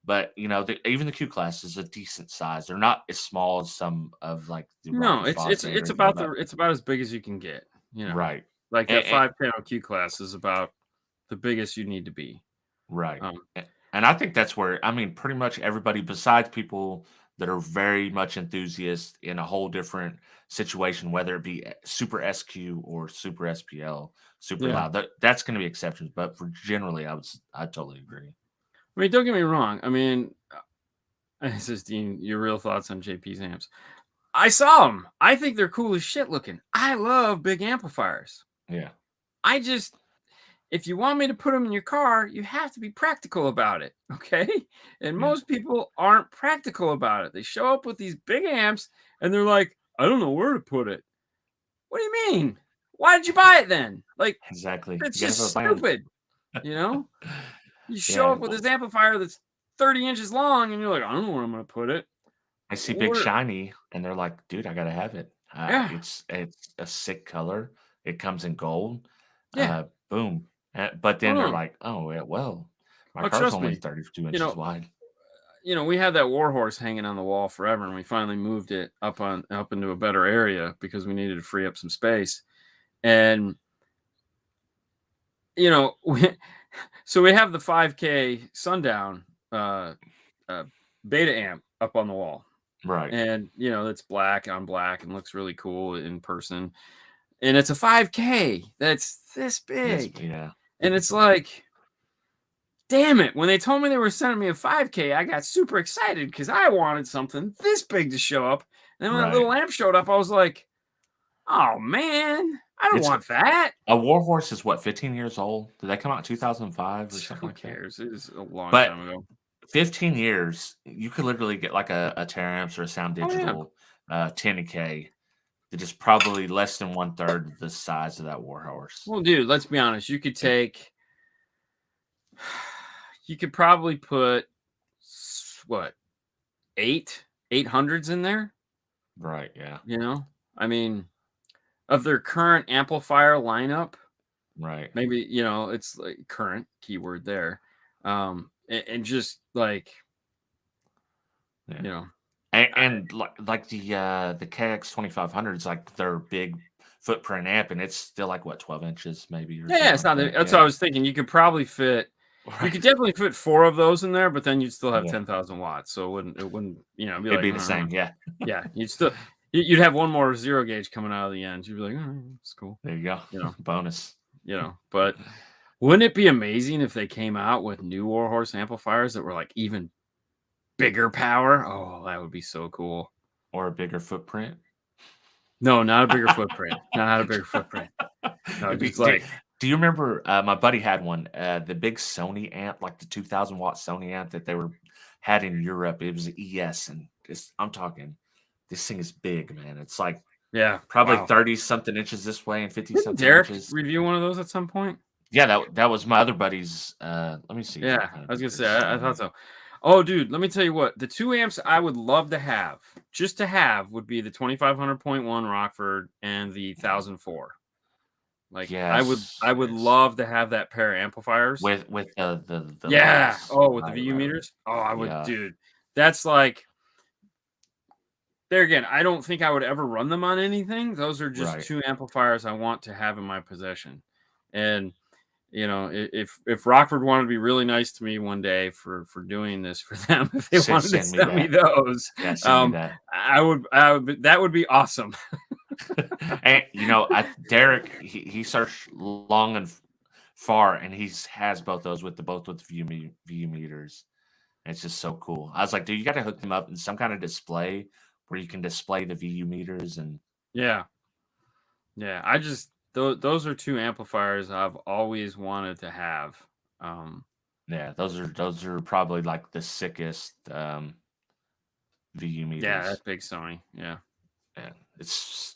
But even the Q class is a decent size. They're not as small as some of like the it's about as big as you can get. Right. Like that 5-channel Q class is about the biggest you need to be. Right. And I think that's where, I mean, pretty much everybody besides people that are very much enthusiasts in a whole different situation, whether it be super SQ or super SPL, super loud, that's going to be exceptions. But for generally, I totally agree. I mean, don't get me wrong. I mean, this is Dean, your real thoughts on JP's amps. I saw them. I think they're cool as shit looking. I love big amplifiers. Yeah. If you want me to put them in your car, you have to be practical about it, okay? And most people aren't practical about it. They show up with these big amps, and they're like, I don't know where to put it. What do you mean? Why did you buy it then? Like, exactly. It's just stupid, You show up with this amplifier that's 30 inches long, and you're like, I don't know where I'm going to put it. I see big shiny, and they're like, dude, I got to have it. It's a sick color. It comes in gold. Boom. But then they're like, oh, yeah, well, my car's only 32 inches wide. We had that Warhorse hanging on the wall forever, and we finally moved it up into a better area because we needed to free up some space. And, so we have the 5K Sundown beta amp up on the wall. Right. And, it's black on black and looks really cool in person. And it's a 5K that's this big. Yeah. And it's like, damn it. When they told me they were sending me a 5K, I got super excited because I wanted something this big to show up. And then when that little amp showed up, I was like, oh, man, I don't want that. A Warhorse is what, 15 years old? Did that come out in 2005 or something like that? Who cares? It was a long time ago. 15 years, you could literally get like a Teraamps or a Sound Digital 10K. That is probably less than 1/3 the size of that Warhorse. Well, dude, let's be honest. You could probably put what, 800s in there, right? Yeah. I mean, of their current amplifier lineup, right? Maybe it's like current keyword there, and just like And like the KX 2500 is like their big footprint amp, and it's still like what, 12 inches maybe? Or it's not. That's what I was thinking. You could probably fit. Right. You could definitely fit 4 of those in there, but then you'd still have 10,000 watts. So it wouldn't it'd be the same. Yeah. Yeah. You'd have one more 0 gauge coming out of the end. You'd be like, it's cool. There you go. Bonus. But wouldn't it be amazing if they came out with new Warhorse amplifiers that were like even bigger power? Oh, that would be so cool. Or a bigger footprint? No, not a bigger footprint. Not a bigger footprint. No, just like. Do you remember my buddy had one, the big Sony amp, like the 2,000 watt Sony amp that they had in Europe? It was an ES, and I'm talking, this thing is big, man. It's like probably 30 something inches this way and 50 something inches. Derek review one of those at some point? Yeah, that was my other buddy's. Let me see. Yeah, I was gonna say I thought so. Oh, dude, let me tell you what. The 2 amps I would love to have, just to have, would be the 2500.1 Rockford and the 1004. Like I would Yes, yes. love to have that pair of amplifiers. With the Yeah. lights. Oh, with the Right, VU right. meters. Oh, I would, Yeah, dude. That's like there again. I don't think I would ever run them on anything. Those are just right. 2 amplifiers I want to have in my possession. And you know, if Rockford wanted to be really nice to me one day for doing this for them, if they wanted to Send me send me that. those, Yeah, send me that. that would be awesome. And Derek, he searched long and far, and has both those with both view meters. And it's just so cool. I was like, dude, you got to hook them up in some kind of display where you can display the VU meters and Yeah, yeah. I just those are 2 amplifiers I've always wanted to have. Um, yeah, those are probably like the sickest VU yeah, meters. that's big Sony. Yeah. Yeah, it's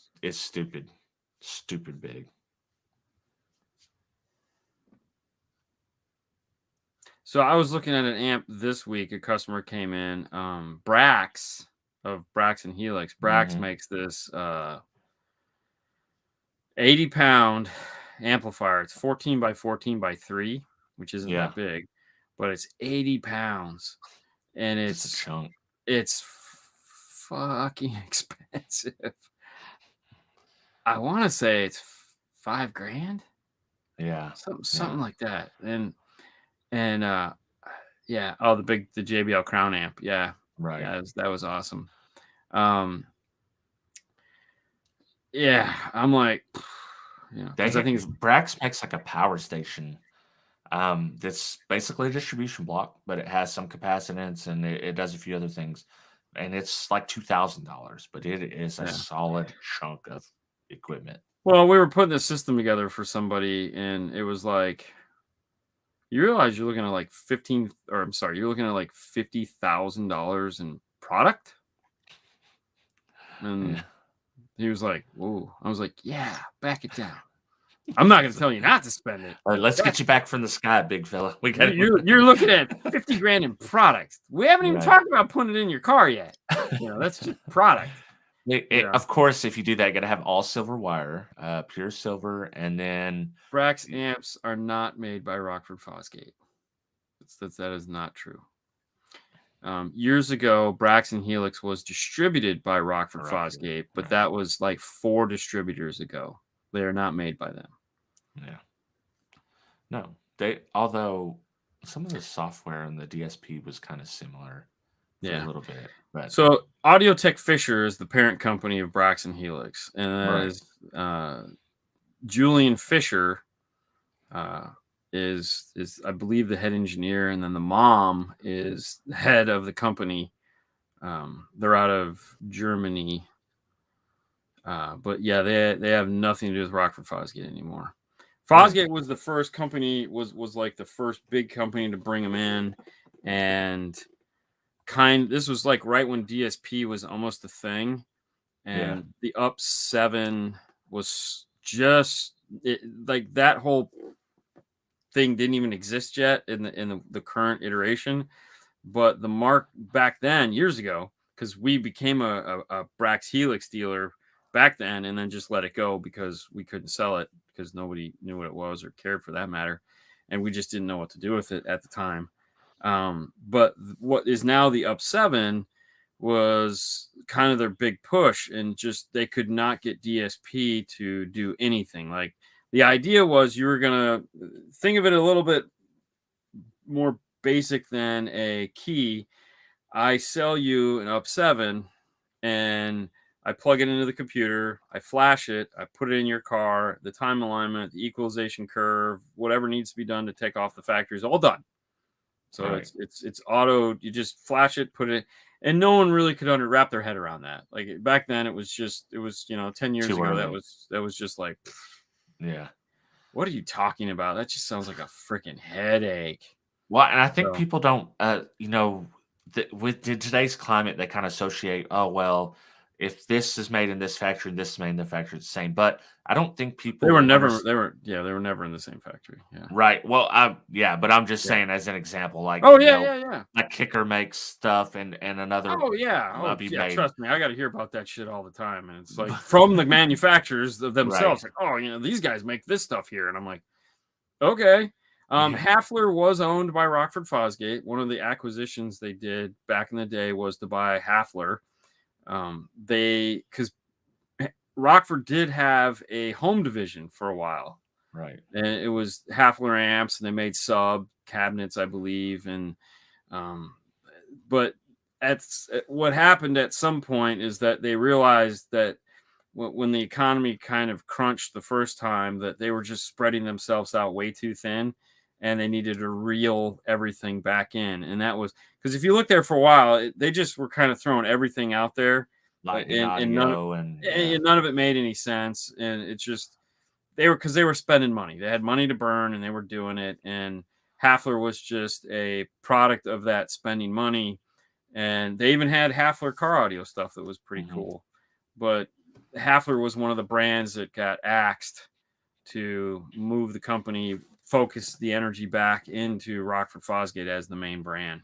stupid big. So I was looking at an amp this week. A customer came in, Brax of Brax and Helix. Brax Hmm. makes this 80-pound amplifier. It's 14 by 14 by 3, which isn't Yeah, that big, but it's 80 pounds and just a chunk. it's fucking expensive. I want to say it's $5,000, Yeah, something yeah, like that. And yeah, oh the JBL Crown amp. Yeah. right. Yeah, that was awesome. Um yeah, I'm like cuz I think it's Brax makes like a power station. That's basically a distribution block, but it has some capacitance and it does a few other things. And it's like $2,000, but it is a yeah. solid chunk of equipment. Well, we were putting a system together for somebody and it was like you realize you're looking at like you're looking at like $50,000 in product? Yeah. And he was like, "Whoa." I was like, "Yeah, back it down. I'm not going to tell you not to spend it. All right, let's Back get you back from the sky, big fella. We got You're looking at 50 grand in products. We haven't even right. talked about putting it in your car yet. That's just product. Of course, if you do that, you got to have all silver wire, pure silver, and then Brax amps are not made by Rockford Fosgate. That is not true. Years ago, Brax and Helix was distributed by Rockford Fosgate, but right. that was like 4 distributors ago. They are not made by them. Yeah. No, although some of the software in the DSP was kind of similar for a little bit, but So Audiotech Fisher is the parent company of Brax and Helix, and that is Julian Fisher is I believe the head engineer, and then the mom is the head of the company. They're out of Germany, but yeah, they have nothing to do with Rockford Fosgate anymore. Fosgate was the first company, was like the first big company to bring them in, and this was like right when DSP was almost a thing, and the Up 7 was just like that whole thing didn't even exist yet in the current iteration. But the mark back then, years ago, because we became a Brax Helix dealer back then, and then just let it go because we couldn't sell it because nobody knew what it was or cared for that matter, and we just didn't know what to do with it at the time. But what is now the Up 7 was kind of their big push, and just they could not get DSP to do anything. Like the idea was you were gonna think of it a little bit more basic than a key. I sell you an Up 7 and I plug it into the computer, I flash it, I put it in your car, the time alignment, the equalization curve, whatever needs to be done to take off the factory is all done. So it's auto, you just flash it, put it, and no one really could wrap their head around that. Like back then it was 10 years too ago early. that was just like, Yeah. what are you talking about? That just sounds like a freaking headache. Well, and I think So, people don't, with today's climate, they kind of associate, oh, well, if this is made in this factory, this is made in the factory, it's the same. But I don't think They people were never. They were never in the same factory. Yeah. right. Well, but I'm just Yeah. saying as an example, like Oh yeah, yeah. like Kicker makes stuff and another Oh yeah. Oh be yeah. made Trust me, I got to hear about that shit all the time, and it's like from the manufacturers right. themselves. Like, oh, these guys make this stuff here, and I'm like, okay. Yeah. Hafler was owned by Rockford Fosgate. One of the acquisitions they did back in the day was to buy Hafler. Because Rockford did have a home division for a while, Right. and it was Hafler amps, and they made sub cabinets, I believe, and but what happened at some point is that they realized that when the economy kind of crunched the first time, that they were just spreading themselves out way too thin, and they needed to reel everything back in. And that was because if you look there for a while, they just were kind of throwing everything out there, Lightning and audio and none of it made any sense. And it's just because they were spending money. They had money to burn, and they were doing it. And Hafler was just a product of that spending money. And they even had Hafler car audio stuff that was pretty cool. But Hafler was one of the brands that got axed to move the company, focus the energy back into Rockford Fosgate as the main brand.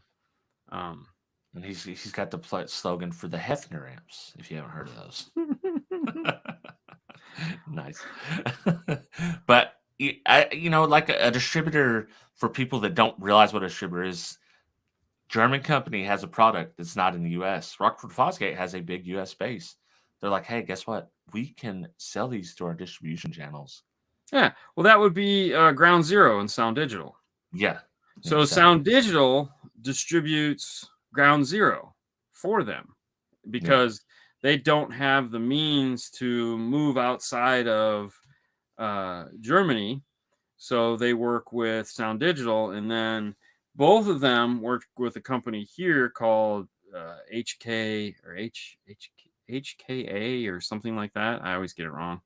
And he's got the slogan for the Hefner amps, if you haven't heard of those. Nice. But like a distributor, for people that don't realize what a distributor is, German company has a product that's not in the US. Rockford Fosgate has a big US base. They're like, hey, guess what? We can sell these to our distribution channels. Yeah. Well, that would be Ground Zero and Sound Digital. Yeah. So Sound Digital distributes Ground Zero for them because they don't have the means to move outside of Germany. So they work with Sound Digital, and then both of them work with a company here called HK or HKA or something like that. I always get it wrong.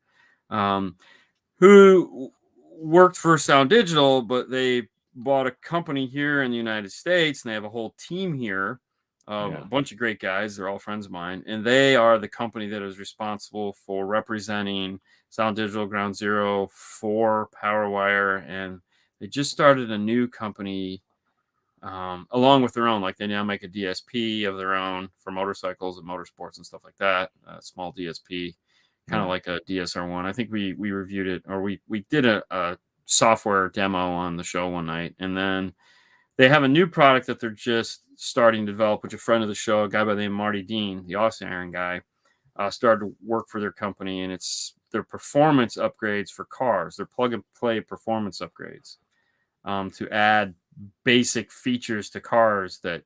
Who worked for Sound Digital, but they bought a company here in the United States, and they have a whole team here of a bunch of great guys. They're all friends of mine, and they are the company that is responsible for representing Sound Digital, Ground Zero for PowerWire, and they just started a new company along with their own. Like they now make a DSP of their own for motorcycles and motorsports and stuff like that. A small DSP, kind of like a DSR1. I think we reviewed it, or we did a software demo on the show one night, and then they have a new product that they're just starting to develop, which a friend of the show, a guy by the name of Marty Dean, the Austin Iron guy, started to work for their company, and it's their performance upgrades for cars. They're plug and play performance upgrades to add basic features to cars that,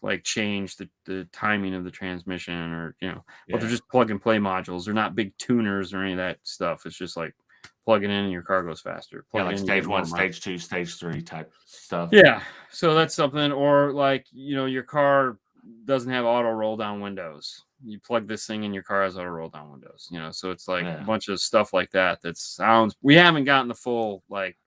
like change the timing of the transmission, or, but they're just plug and play modules. They're not big tuners or any of that stuff. It's just like plug it in and your car goes faster. Like stage 1, stage 2, stage 3 type stuff. Yeah. So that's something. Or like, your car doesn't have auto roll down windows. You plug this thing in, your car has auto roll down windows, so it's like a bunch of stuff like that. We haven't gotten the full, like,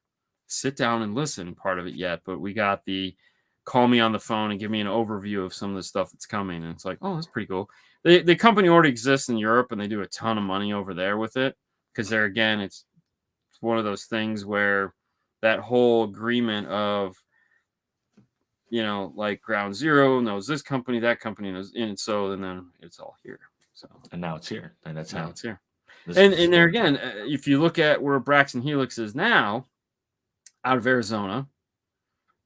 sit down and listen part of it yet, but we got the call me on the phone and give me an overview of some of the stuff that's coming. And it's like, oh, that's pretty cool. The company already exists in Europe, and they do a ton of money over there with it. Because it's one of those things where that whole agreement of, like Ground Zero knows this company, that company knows, and so, and then it's all here. So, and now it's here, and that's how it's here. And there again, if you look at where Braxton Helix is now, out of Arizona,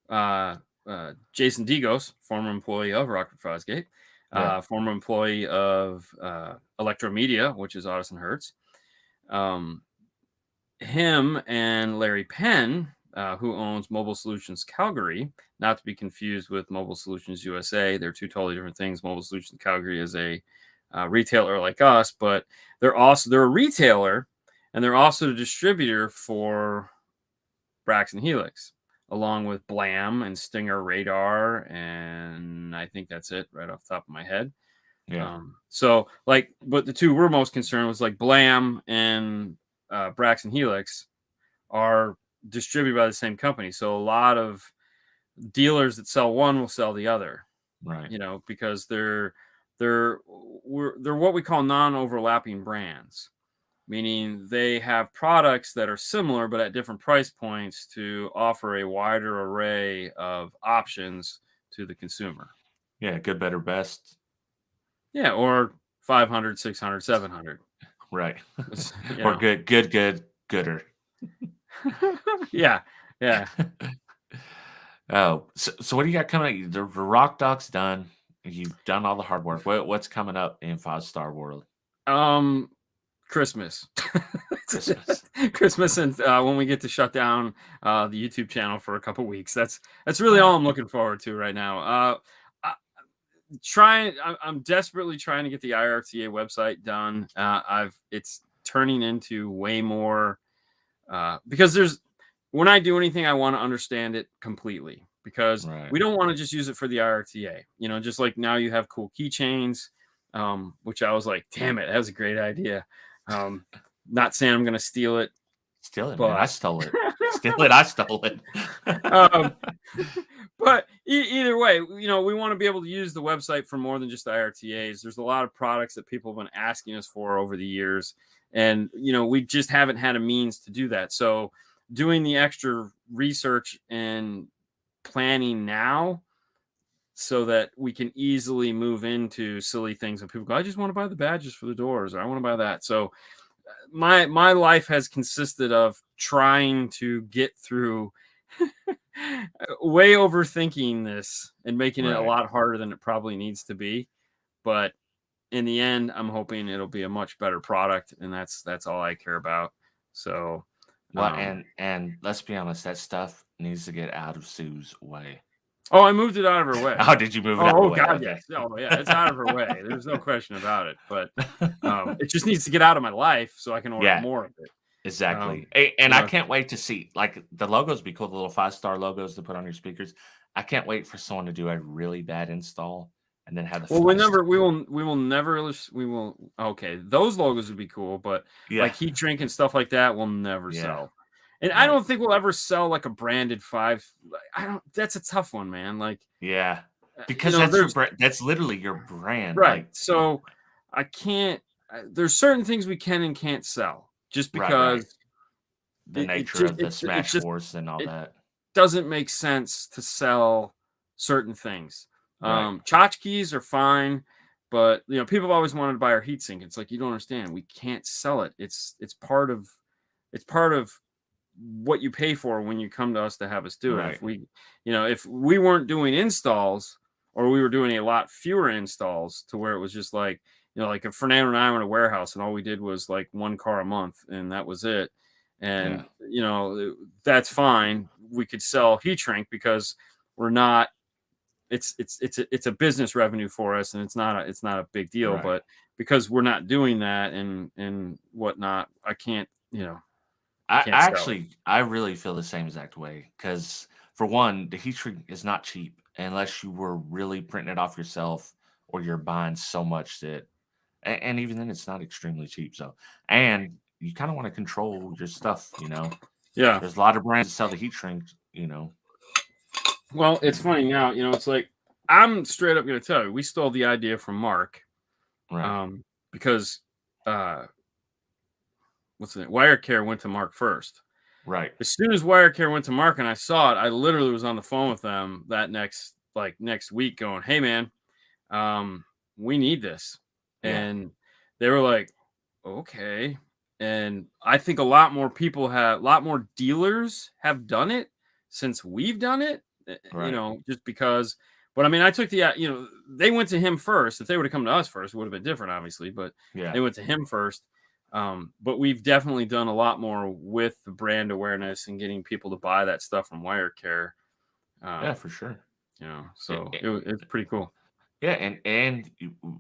Jason Digos, former employee of Rockford Fosgate, former employee of Electromedia, which is Audison Hertz. Him and Larry Penn, who owns Mobile Solutions Calgary, not to be confused with Mobile Solutions USA. They're two totally different things. Mobile Solutions Calgary is a retailer like us, but they're a retailer, and they're also a distributor for Braxton Helix, along with Blam and Stinger Radar, and I think that's it right off the top of my head. So like, but the two we're most concerned was like Blam and Braxton Helix are distributed by the same company. So a lot of dealers that sell one will sell the other, right? Because they're they're what we call non-overlapping brands, meaning they have products that are similar but at different price points to offer a wider array of options to the consumer. Yeah, good, better, best. Yeah, or 500, 600, 700. Right. Or good, gooder. Yeah. Oh, so what do you got coming up? The Rock Dog's done. You've done all the hard work. What's coming up in 5-star world? Christmas. Christmas. Christmas, and when we get to shut down the YouTube channel for a couple weeks. That's really all I'm looking forward to right now. I'm desperately trying to get the IRTA website done. It's turning into way more because when I do anything, I want to understand it completely, because we don't want to just use it for the IRTA. Just like now you have cool keychains, which I was like, damn it, that was a great idea. Not saying I'm going to steal it. Steal it, man. I stole it. Steal it. I stole it. But either way, we want to be able to use the website for more than just the IRTAs. There's a lot of products that people have been asking us for over the years, and we just haven't had a means to do that. So doing the extra research and planning now, so that we can easily move into silly things when people go, I just want to buy the badges for the doors, or I want to buy that. So my life has consisted of trying to get through way overthinking this and making it a lot harder than it probably needs to be. But in the end, I'm hoping it'll be a much better product, and that's all I care about. So, well, and let's be honest, that stuff needs to get out of Sue's way. Oh, I moved it out of her way. Oh, did you move it out of her way? Oh, God, yes. Oh, yeah, it's out of her way. There's no question about it. But it just needs to get out of my life so I can order more of it. Exactly. And I can't wait to see, like, the logos be cool, the little 5-star logos to put on your speakers. I can't wait for someone to do a really bad install and then have the okay, those logos would be cool, but like heat shrink and stuff like that will never sell. And I don't think we'll ever sell like a branded 5. That's a tough one, man. Like, because that's literally your brand, right? Like, so I can't. There's certain things we can and can't sell just because the nature of the Smash Wars and all that doesn't make sense to sell certain things. Tchotchkes are fine, but people have always wanted to buy our heatsink. It's like, you don't understand. We can't sell it. It's part of what you pay for when you come to us to have us do it. If we weren't doing installs, or we were doing a lot fewer installs to where it was just like, like if Fernando and I were in a warehouse and all we did was like 1 car a month and that was it. And, that's fine. We could sell heat shrink because we're not, it's a business revenue for us, and it's not a big deal, but because we're not doing that and whatnot, I can't, I really feel the same exact way, because for one, the heat shrink is not cheap unless you were really printing it off yourself, or you're buying so much that, and even then it's not extremely cheap. So, and you kind of want to control your stuff, there's a lot of brands that sell the heat shrink, Well, it's funny now, it's like, I'm straight up going to tell you, we stole the idea from Mark, because WireCare went to Mark first. Right. As soon as WireCare went to Mark and I saw it, I literally was on the phone with them that next week going, hey, man, we need this. And they were like, okay. And I think a lot more dealers have done it since we've done it, just because. But I mean, I took they went to him first. If they would have come to us first, it would have been different, obviously. But they went to him first. But we've definitely done a lot more with the brand awareness and getting people to buy that stuff from WireCare. For sure. So it's pretty cool. Yeah, and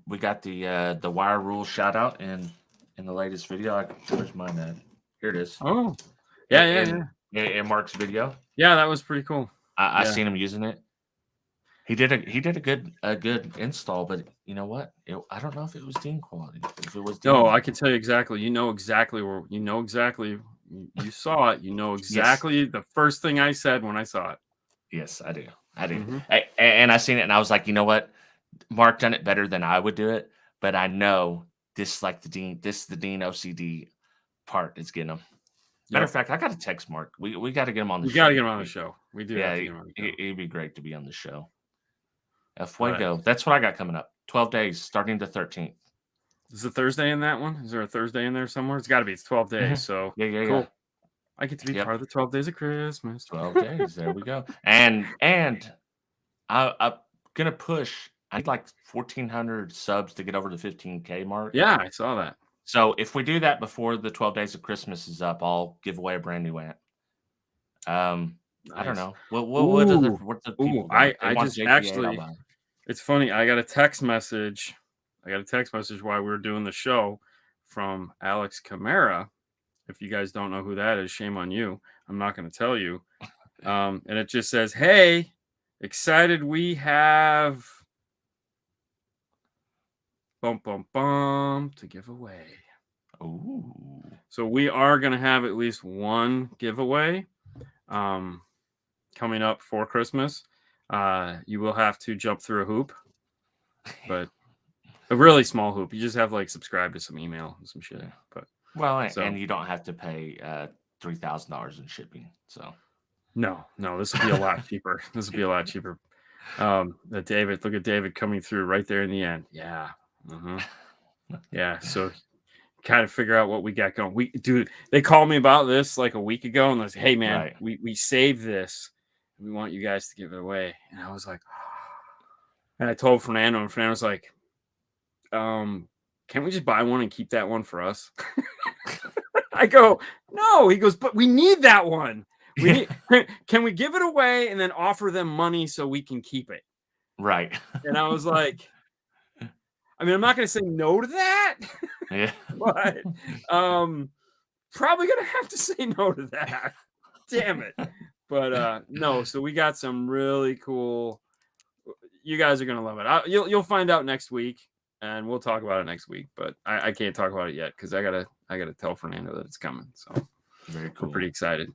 we got the Wire Rule shout out in the latest video. Where's mine at? Here it is. Oh, in in Mark's video. Yeah, that was pretty cool. I seen him using it. He did a good install, but you know what? I don't know if it was Dean quality. If it was Dean, I can tell you exactly. You know exactly where. You know exactly. You saw it. You know exactly the first thing I said when I saw it. Yes, I do. Mm-hmm. And I seen it, and I was like, you know what? Mark done it better than I would do it, but I know this is like the Dean OCD part is getting him. Matter of fact, I got to text Mark. We got to get him on the show. We got to get him on the show. We do have to get him on the show. It'd be great to be on the show. Fuego. That's what I got coming up. 12 days, starting the 13th. Is the Thursday in that one? Is there a Thursday in there somewhere? It's got to be. It's 12 days. So yeah, cool. Yeah. I get to be part of the 12 days of Christmas. 12 days. There we go. And I'm gonna push. I need like 1,400 subs to get over the 15K mark. Yeah, I saw that. So if we do that before the 12 days of Christmas is up, I'll give away a brand new amp. Nice. I don't know. What the people I just actually, it's funny. I got a text message. While we were doing the show from Alex Camara. If you guys don't know who that is, shame on you. I'm not going to tell you. And it just says, "Hey, excited we have to give away." Ooh. So we are going to have at least one giveaway coming up for Christmas. You will have to jump through a hoop, but a really small hoop. You just have to like subscribe to some email and some shit. But and you don't have to pay $3,000 in shipping. So no, this will be a lot cheaper. David, look at David coming through right there in the end. Yeah. Yeah. So kind of figure out what we got going. They called me about this like a week ago and they said, "Hey man, we saved this. We want you guys to give it away." And I was like, and I told Fernando, and Fernando was like, "Can't we just buy one and keep that one for us?" I go, "No." He goes, "But we need that one. Can we give it away and then offer them money so we can keep it?" Right. And I was like, I mean, I'm not going to say no to that. Yeah. But probably going to have to say no to that. Damn it. But no, so we got some really cool. You guys are going to love it. You'll find out next week. And we'll talk about it next week, but I can't talk about it yet because I gotta tell Fernando that it's coming. So very cool. We're pretty excited.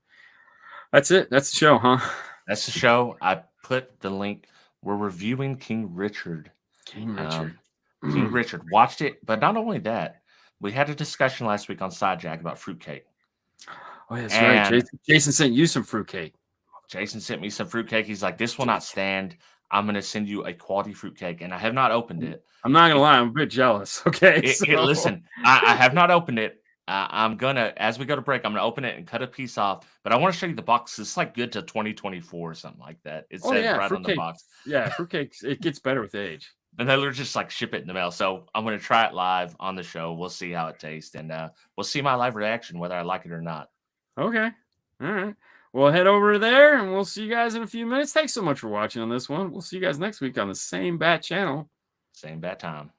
That's it. That's the show, huh? That's the show. I put the link. We're reviewing King Richard. King Richard. King Richard. Watched it, but not only that, we had a discussion last week on Sidejack about fruitcake. Oh, yeah, that's right. Jason sent you some fruitcake. Jason sent me some fruitcake. He's like, "This will not stand. I'm going to send you a quality fruitcake," and I have not opened it. I'm not going to lie. I'm a bit jealous. Okay. Listen, I have not opened it. I'm going to, as we go to break, I'm going to open it and cut a piece off. But I want to show you the box. It's like good to 2024 or something like that. It says right on the box. Yeah, fruitcake, it gets better with age. And they'll just like ship it in the mail. So I'm going to try it live on the show. We'll see how it tastes. And we'll see my live reaction, whether I like it or not. Okay. All right. We'll head over there and we'll see you guys in a few minutes. Thanks so much for watching on this one. We'll see you guys next week on the same bat channel. Same bat time.